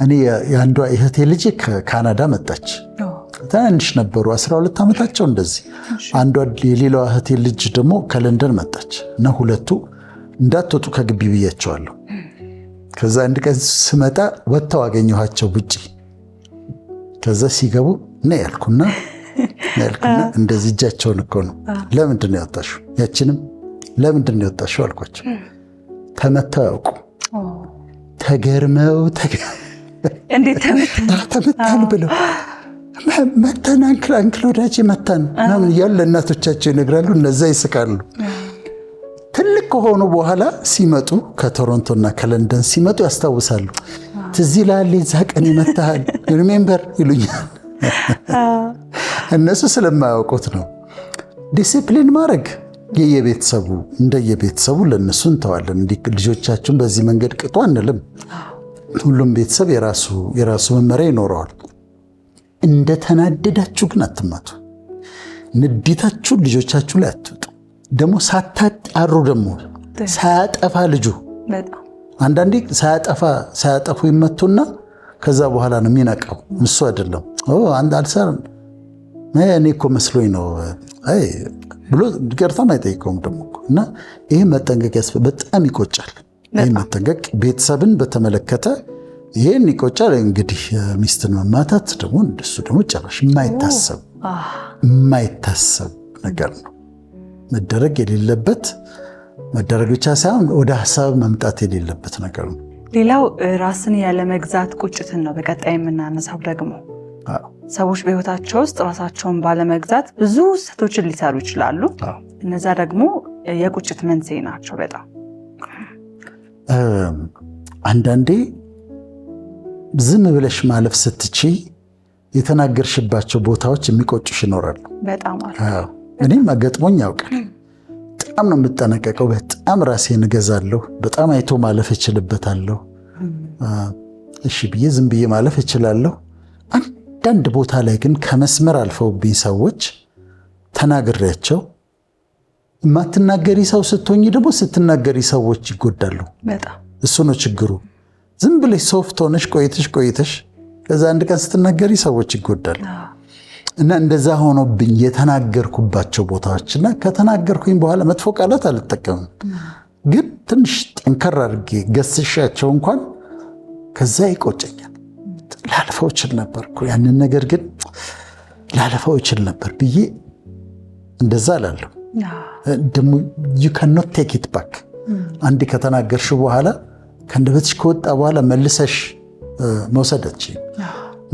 እኔ የአንዷ እህቴ ልጅ ከካናዳ መጣች። ትናንሽ ነበሩ፣ 12 ዓመታቸው እንደዚህ። አንዷ የሌላዋ እህቴ ልጅ ደግሞ ከለንደን መጣች እና ሁለቱ እንዳትወጡ ከግቢ ብያቸዋለሁ። ከዛ አንድ ቀን ስመጣ ወጥተው አገኘኋቸው ውጪ። ከዛ ሲገቡ እና ያልኩና እንደዚህ እጃቸውን እኮ ነው ለምንድን ነው ያወጣሽው? ያችንም ለምንድን ነው ያወጣሽው አልኳቸው። ተመተው ያውቁ ተገርመው እንዴት ተመታን ብለው መታን አንክል ወዳጅ መታን ምናምን እያሉ ለእናቶቻቸው ይነግራሉ። እነዛ ይስቃሉ። ትልቅ ከሆኑ በኋላ ሲመጡ ከቶሮንቶና ከለንደን ሲመጡ ያስታውሳሉ። ትዝ ይልሃል የዛ ቀን ይመታሃል ሪሜምበር ይሉኛል። እነሱ ስለማያውቁት ነው። ዲሲፕሊን ማድረግ እንደየቤተሰቡ ለእነሱ እንተዋለን። ልጆቻችሁን በዚህ መንገድ ቅጡ አንልም። ሁሉም ቤተሰብ የራሱ መመሪያ ይኖረዋል። እንደተናደዳችሁ ግን አትማቱ። ንዴታችሁን ልጆቻችሁ ላይ አትውጡ። ደግሞ ሳታጣሩ ደግሞ ሳያጠፋ ልጁ አንዳንዴ ሳያጠፉ ይመቱና ከዛ በኋላ ነው የሚነቃው። እሱ አይደለም አንድ አልሰራም እኔ እኮ መስሎኝ ነው ብሎ ይቅርታም አይጠይቀውም ደግሞ እና ይሄ መጠንቀቅ በጣም ይቆጫል። ይሄ መጠንቀቅ ቤተሰብን በተመለከተ ይሄን ይቆጫል። እንግዲህ ሚስትን መማታት ደግሞ እንደሱ ደግሞ ጨራሽ የማይታሰብ ነገር ነው። መደረግ የሌለበት መደረግ ብቻ ሳይሆን ወደ ሀሳብ መምጣት የሌለበት ነገር ነው። ሌላው ራስን ያለ መግዛት ቁጭትን ነው በቀጣይ የምናነሳው። ደግሞ ሰዎች በህይወታቸው ውስጥ ራሳቸውን ባለመግዛት ብዙ ስህተቶችን ሊሰሩ ይችላሉ። እነዛ ደግሞ የቁጭት መንስኤ ናቸው። በጣም አንዳንዴ ዝም ብለሽ ማለፍ ስትችይ የተናገርሽባቸው ቦታዎች የሚቆጩሽ ይኖራሉ። በጣም እኔም ገጥሞኝ ያውቃል። በጣም ነው የምጠነቀቀው። በጣም ራሴን እገዛለሁ። በጣም አይቶ ማለፍ እችልበታለሁ። እሺ ብዬ ዝም ብዬ ማለፍ እችላለሁ። አንዳንድ ቦታ ላይ ግን ከመስመር አልፈውብኝ ሰዎች ተናግሬያቸው የማትናገሪ ሰው ስትሆኝ ደግሞ ስትናገሪ ሰዎች ይጎዳሉ። እሱ ነው ችግሩ። ዝም ብለሽ ሶፍት ሆነሽ ቆይተሽ ከዛ አንድ ቀን ስትናገሪ ሰዎች ይጎዳሉ። እና እንደዛ ሆኖብኝ የተናገርኩባቸው ቦታዎችና ከተናገርኩኝ በኋላ መጥፎ ቃላት አልጠቀምም፣ ግን ትንሽ ጠንከር አድርጌ ገስሻቸው እንኳን ከዛ ይቆጨኛል። ላለፈው እችል ነበር እኮ ያንን ነገር ግን ላለፈው እችል ነበር ብዬ እንደዛ አላለሁ። ደግሞ you cannot take it back። አንዴ ከተናገርሽ በኋላ ከእንደበትሽ ከወጣ በኋላ መልሰሽ መውሰድ አትችይም።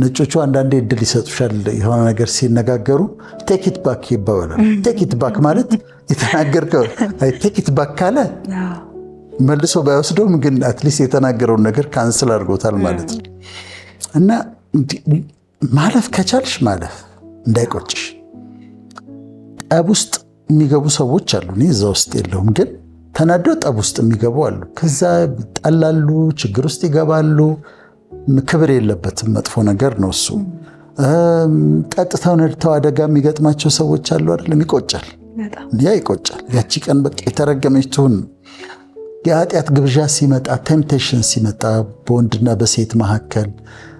ነጮቹ አንዳንዴ እድል ይሰጡሻል። የሆነ ነገር ሲነጋገሩ ቴክ ኢት ባክ ይባላል። ቴክ ኢት ባክ ማለት የተናገርከው ቴክ ኢት ባክ ካለ መልሶ ባይወስደውም ግን አትሊስት የተናገረውን ነገር ካንስል አድርጎታል ማለት ነው። እና ማለፍ ከቻልሽ ማለፍ እንዳይቆጭሽ። ጠብ ውስጥ የሚገቡ ሰዎች አሉ። እኔ እዛ ውስጥ የለሁም፣ ግን ተናደው ጠብ ውስጥ የሚገቡ አሉ። ከዛ ይጣላሉ፣ ችግር ውስጥ ይገባሉ። ክብር የለበትም፣ መጥፎ ነገር ነው እሱ። ጠጥተው ነድተው አደጋ የሚገጥማቸው ሰዎች አሉ አይደለም? ይቆጫል፣ ያ ይቆጫል። ያቺ ቀን በቃ የተረገመች ትሁን። የኃጢአት ግብዣ ሲመጣ፣ ቴምፕቴሽን ሲመጣ በወንድና በሴት መካከል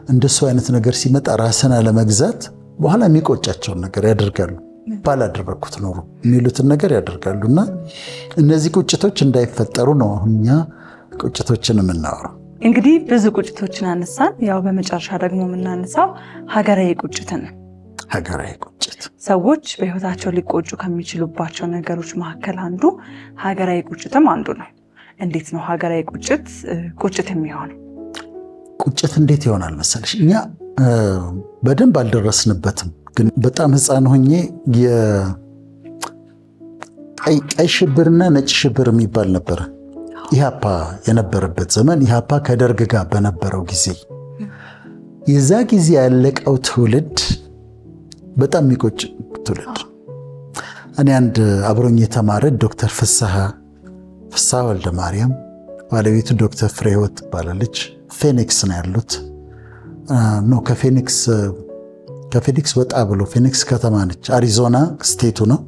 እንደሱ አይነት ነገር ሲመጣ ራስን አለመግዛት በኋላ የሚቆጫቸውን ነገር ያደርጋሉ። ባላደረኩት ኖሮ የሚሉትን ነገር ያደርጋሉ። እና እነዚህ ቁጭቶች እንዳይፈጠሩ ነው አሁን እኛ ቁጭቶችን የምናወራው። እንግዲህ ብዙ ቁጭቶችን አነሳን። ያው በመጨረሻ ደግሞ የምናነሳው ሀገራዊ ቁጭትን። ሀገራዊ ቁጭት ሰዎች በህይወታቸው ሊቆጩ ከሚችሉባቸው ነገሮች መካከል አንዱ ሀገራዊ ቁጭትም አንዱ ነው። እንዴት ነው ሀገራዊ ቁጭት የሚሆነው? ቁጭት እንዴት ይሆናል መሰለሽ? እኛ በደንብ አልደረስንበትም፣ ግን በጣም ህፃን ሆኜ ቀይ ሽብርና ነጭ ሽብር የሚባል ነበረ። ኢህአፓ የነበረበት ዘመን፣ ኢህአፓ ከደርግ ጋር በነበረው ጊዜ የዛ ጊዜ ያለቀው ትውልድ በጣም የሚቆጭ ትውልድ። እኔ አንድ አብሮኝ የተማረ ዶክተር ፍስሐ ወልደ ማርያም ባለቤቱ ዶክተር ፍሬህይወት ትባላለች። ፌኒክስ ነው ያሉት። ከፌኒክስ ወጣ ብሎ ፌኒክስ ከተማ ነች፣ አሪዞና ስቴቱ ነው።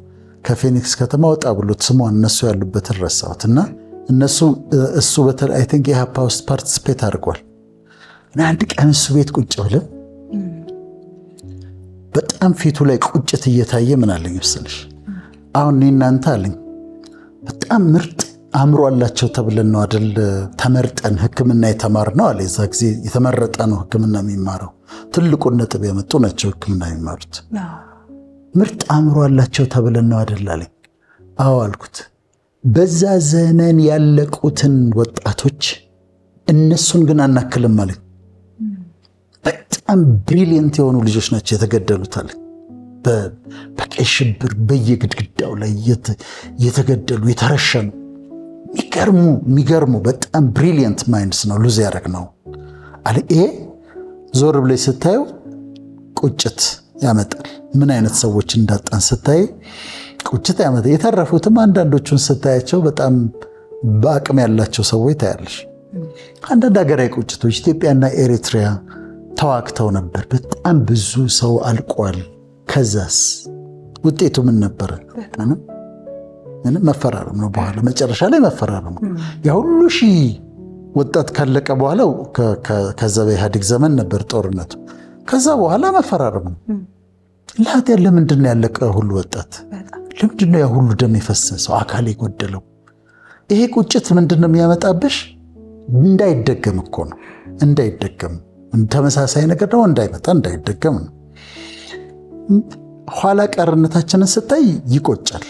ከፌኒክስ ከተማ ወጣ ብሎ ስሟን እነሱ ያሉበትን ረሳሁት እና እሱ በተለይ አይ ቲንክ የሀፓ ውስጥ ፓርቲስፔት አድርጓል። እና አንድ ቀን እሱ ቤት ቁጭ ብለን በጣም ፊቱ ላይ ቁጭት እየታየ ምን አለኝ መሰለሽ፣ አሁን እኔ እናንተ አለኝ በጣም ምርጥ አእምሮ አላቸው ተብለን ነው አይደል ተመርጠን ሕክምና የተማርነው አለ። የዛ ጊዜ የተመረጠ ነው ሕክምና የሚማረው፣ ትልቁን ነጥብ ያመጡ ናቸው ሕክምና የሚማሩት። ምርጥ አእምሮ አላቸው ተብለን ነው አይደል አለኝ። አዎ አልኩት። በዛ ዘመን ያለቁትን ወጣቶች እነሱን ግን አናክልም አለኝ። በጣም ብሪሊየንት የሆኑ ልጆች ናቸው የተገደሉት አለኝ። በቀይ ሽብር በየግድግዳው ላይ የተገደሉ የተረሸኑ የሚገርሙ በጣም ብሪሊየንት ማይንድስ ነው ሉዝ ያደረግ ነው አለ። ይሄ ዞር ብለሽ ስታየው ቁጭት ያመጣል። ምን አይነት ሰዎች እንዳጣን ስታይ ቁጭት ያመጣል። የተረፉትም አንዳንዶቹን ስታያቸው በጣም በአቅም ያላቸው ሰዎች ታያለሽ። አንዳንድ ሀገራዊ ቁጭቶች ኢትዮጵያና ኤሪትሪያ ተዋግተው ነበር። በጣም ብዙ ሰው አልቋል። ከዛስ ውጤቱ ምን ነበረ? ምንም መፈራረም ነው። በኋላ መጨረሻ ላይ መፈራረም ነው። ያ ሁሉ ሺህ ወጣት ካለቀ በኋላ ከዛ በኢህአዴግ ዘመን ነበር ጦርነቱ። ከዛ በኋላ መፈራረም ነው። ለሀገር ለምንድን ነው ያለቀ ሁሉ ወጣት? ለምንድን ነው ያ ሁሉ ደም የፈሰሰው አካል የጎደለው? ይሄ ቁጭት ምንድን ነው የሚያመጣብሽ? እንዳይደገም እኮ ነው። እንዳይደገም ተመሳሳይ ነገር ደግሞ እንዳይመጣ እንዳይደገም ነው። ኋላ ቀርነታችንን ስታይ ይቆጫል።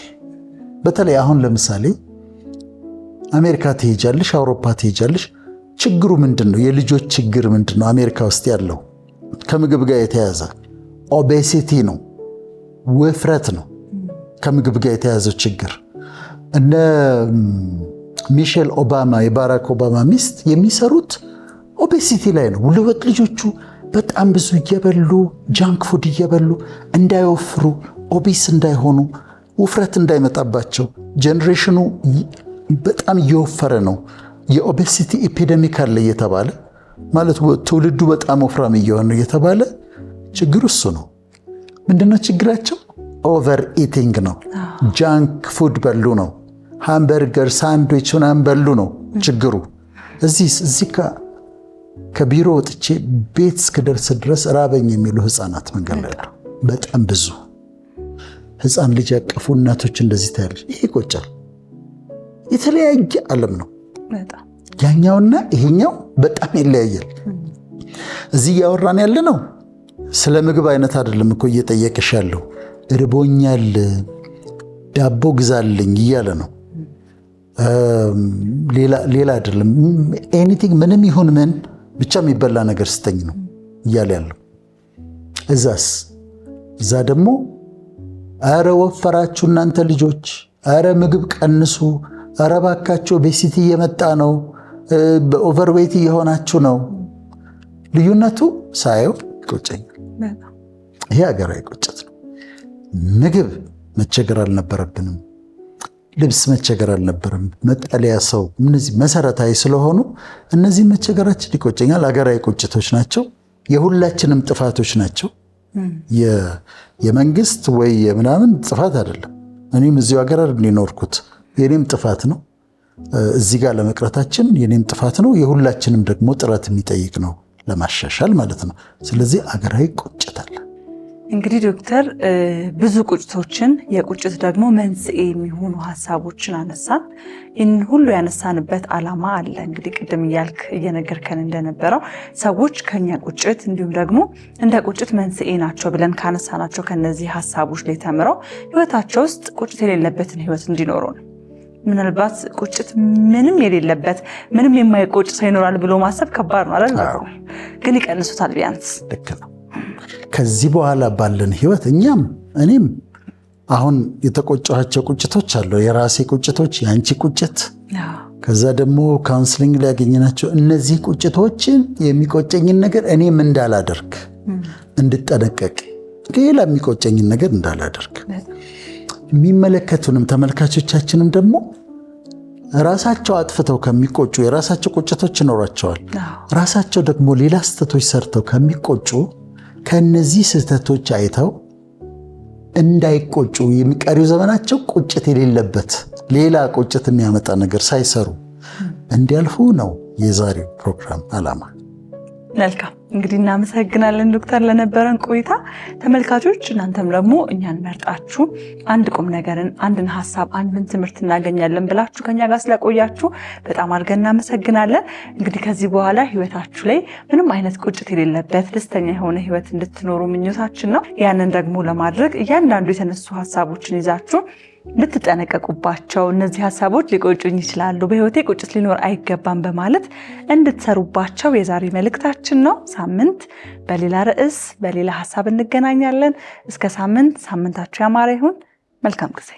በተለይ አሁን ለምሳሌ አሜሪካ ትሄጃለሽ፣ አውሮፓ ትሄጃለሽ። ችግሩ ምንድን ነው? የልጆች ችግር ምንድን ነው? አሜሪካ ውስጥ ያለው ከምግብ ጋር የተያዘ ኦቤሲቲ ነው፣ ውፍረት ነው። ከምግብ ጋር የተያዘው ችግር እነ ሚሼል ኦባማ የባራክ ኦባማ ሚስት የሚሰሩት ኦቤሲቲ ላይ ነው። ሁለት ልጆቹ በጣም ብዙ እየበሉ ጃንክ ፉድ እየበሉ እንዳይወፍሩ፣ ኦቢስ እንዳይሆኑ፣ ውፍረት እንዳይመጣባቸው። ጄኔሬሽኑ በጣም እየወፈረ ነው። የኦቤሲቲ ኤፒደሚክ አለ እየተባለ ማለት ትውልዱ በጣም ወፍራም እየሆነ ነው እየተባለ ችግሩ እሱ ነው። ምንድነው ችግራቸው? ኦቨር ኢቲንግ ነው። ጃንክ ፉድ በሉ ነው። ሃምበርገር፣ ሳንድዊች ምናምን በሉ ነው ችግሩ። እዚህ ከቢሮ ወጥቼ ቤት እስክደርስ ድረስ ራበኝ የሚሉ ህፃናት መንገድ ላይ አሉ። በጣም ብዙ ህፃን ልጅ ያቀፉ እናቶች እንደዚህ ታያለች። ይሄ ይቆጫል። የተለያየ ዓለም ነው ያኛውና ይሄኛው በጣም ይለያያል። እዚህ እያወራን ያለ ነው ስለ ምግብ አይነት አይደለም እኮ እየጠየቅሽ ያለው። እርቦኛል ዳቦ ግዛልኝ እያለ ነው። ሌላ አይደለም። ኤኒቲንግ ምንም ይሁን ምን ብቻ የሚበላ ነገር ስተኝ ነው እያለ ያለው። እዛ ደግሞ አረ ወፈራችሁ እናንተ ልጆች፣ አረ ምግብ ቀንሱ፣ አረ ባካችሁ ኦቤሲቲ እየመጣ ነው፣ በኦቨርዌይት እየሆናችሁ ነው። ልዩነቱ ሳየው ይቆጨኛል። ይሄ ሀገራዊ ቁጭት ነው። ምግብ መቸገር አልነበረብንም፣ ልብስ መቸገር አልነበረም፣ መጠለያ፣ ሰው፣ እነዚህ መሰረታዊ ስለሆኑ እነዚህ መቸገራችን ይቆጨኛል። ሀገራዊ ቁጭቶች ናቸው። የሁላችንም ጥፋቶች ናቸው። የመንግስት ወይ የምናምን ጥፋት አይደለም። እኔም እዚሁ ሀገር እንዲኖርኩት የኔም ጥፋት ነው። እዚህ ጋር ለመቅረታችን የኔም ጥፋት ነው። የሁላችንም ደግሞ ጥረት የሚጠይቅ ነው ለማሻሻል ማለት ነው። ስለዚህ ሀገራዊ ቁጭት አለ። እንግዲህ ዶክተር ብዙ ቁጭቶችን የቁጭት ደግሞ መንስኤ የሚሆኑ ሀሳቦችን አነሳን። ይህን ሁሉ ያነሳንበት ዓላማ አለ። እንግዲህ ቅድም እያልክ እየነገርከን እንደነበረው ሰዎች ከኛ ቁጭት እንዲሁም ደግሞ እንደ ቁጭት መንስኤ ናቸው ብለን ካነሳናቸው ከነዚህ ሀሳቦች ላይ ተምረው ህይወታቸው ውስጥ ቁጭት የሌለበትን ህይወት እንዲኖሩ ነው። ምናልባት ቁጭት ምንም የሌለበት ምንም የማይቆጭ ሰው ይኖራል ብሎ ማሰብ ከባድ ነው አይደል? ግን ይቀንሱታል ቢያንስ። ልክ ነው። ከዚህ በኋላ ባለን ህይወት እኔም አሁን የተቆጨኋቸው ቁጭቶች አሉ። የራሴ ቁጭቶች፣ የአንቺ ቁጭት፣ ከዛ ደግሞ ካውንስሊንግ ላይ ያገኘናቸው እነዚህ ቁጭቶችን የሚቆጨኝን ነገር እኔም እንዳላደርግ እንድጠነቀቅ ሌላ የሚቆጨኝን ነገር እንዳላደርግ የሚመለከቱንም ተመልካቾቻችንም ደግሞ ራሳቸው አጥፍተው ከሚቆጩ የራሳቸው ቁጭቶች ይኖራቸዋል። ራሳቸው ደግሞ ሌላ ስህተቶች ሰርተው ከሚቆጩ ከነዚህ ስህተቶች አይተው እንዳይቆጩ የሚቀሪው ዘመናቸው ቁጭት የሌለበት ሌላ ቁጭት የሚያመጣ ነገር ሳይሰሩ እንዲያልፉ ነው የዛሬው ፕሮግራም ዓላማ። መልካም እንግዲህ እናመሰግናለን ዶክተር ለነበረን ቆይታ። ተመልካቾች እናንተም ደግሞ እኛን መርጣችሁ አንድ ቁም ነገርን፣ አንድን ሐሳብ፣ አንድን ትምህርት እናገኛለን ብላችሁ ከኛ ጋር ስለቆያችሁ በጣም አድርገን እናመሰግናለን። እንግዲህ ከዚህ በኋላ ህይወታችሁ ላይ ምንም አይነት ቁጭት የሌለበት ደስተኛ የሆነ ህይወት እንድትኖሩ ምኞታችን ነው። ያንን ደግሞ ለማድረግ እያንዳንዱ የተነሱ ሐሳቦችን ይዛችሁ ልትጠነቀቁባቸው፣ እነዚህ ሐሳቦች ሊቆጩኝ ይችላሉ፣ በህይወቴ ቁጭት ሊኖር አይገባም በማለት እንድትሰሩባቸው የዛሬ መልእክታችን ነው። ሳምንት በሌላ ርዕስ በሌላ ሐሳብ እንገናኛለን። እስከ ሳምንታችሁ ያማረ ይሁን። መልካም ጊዜ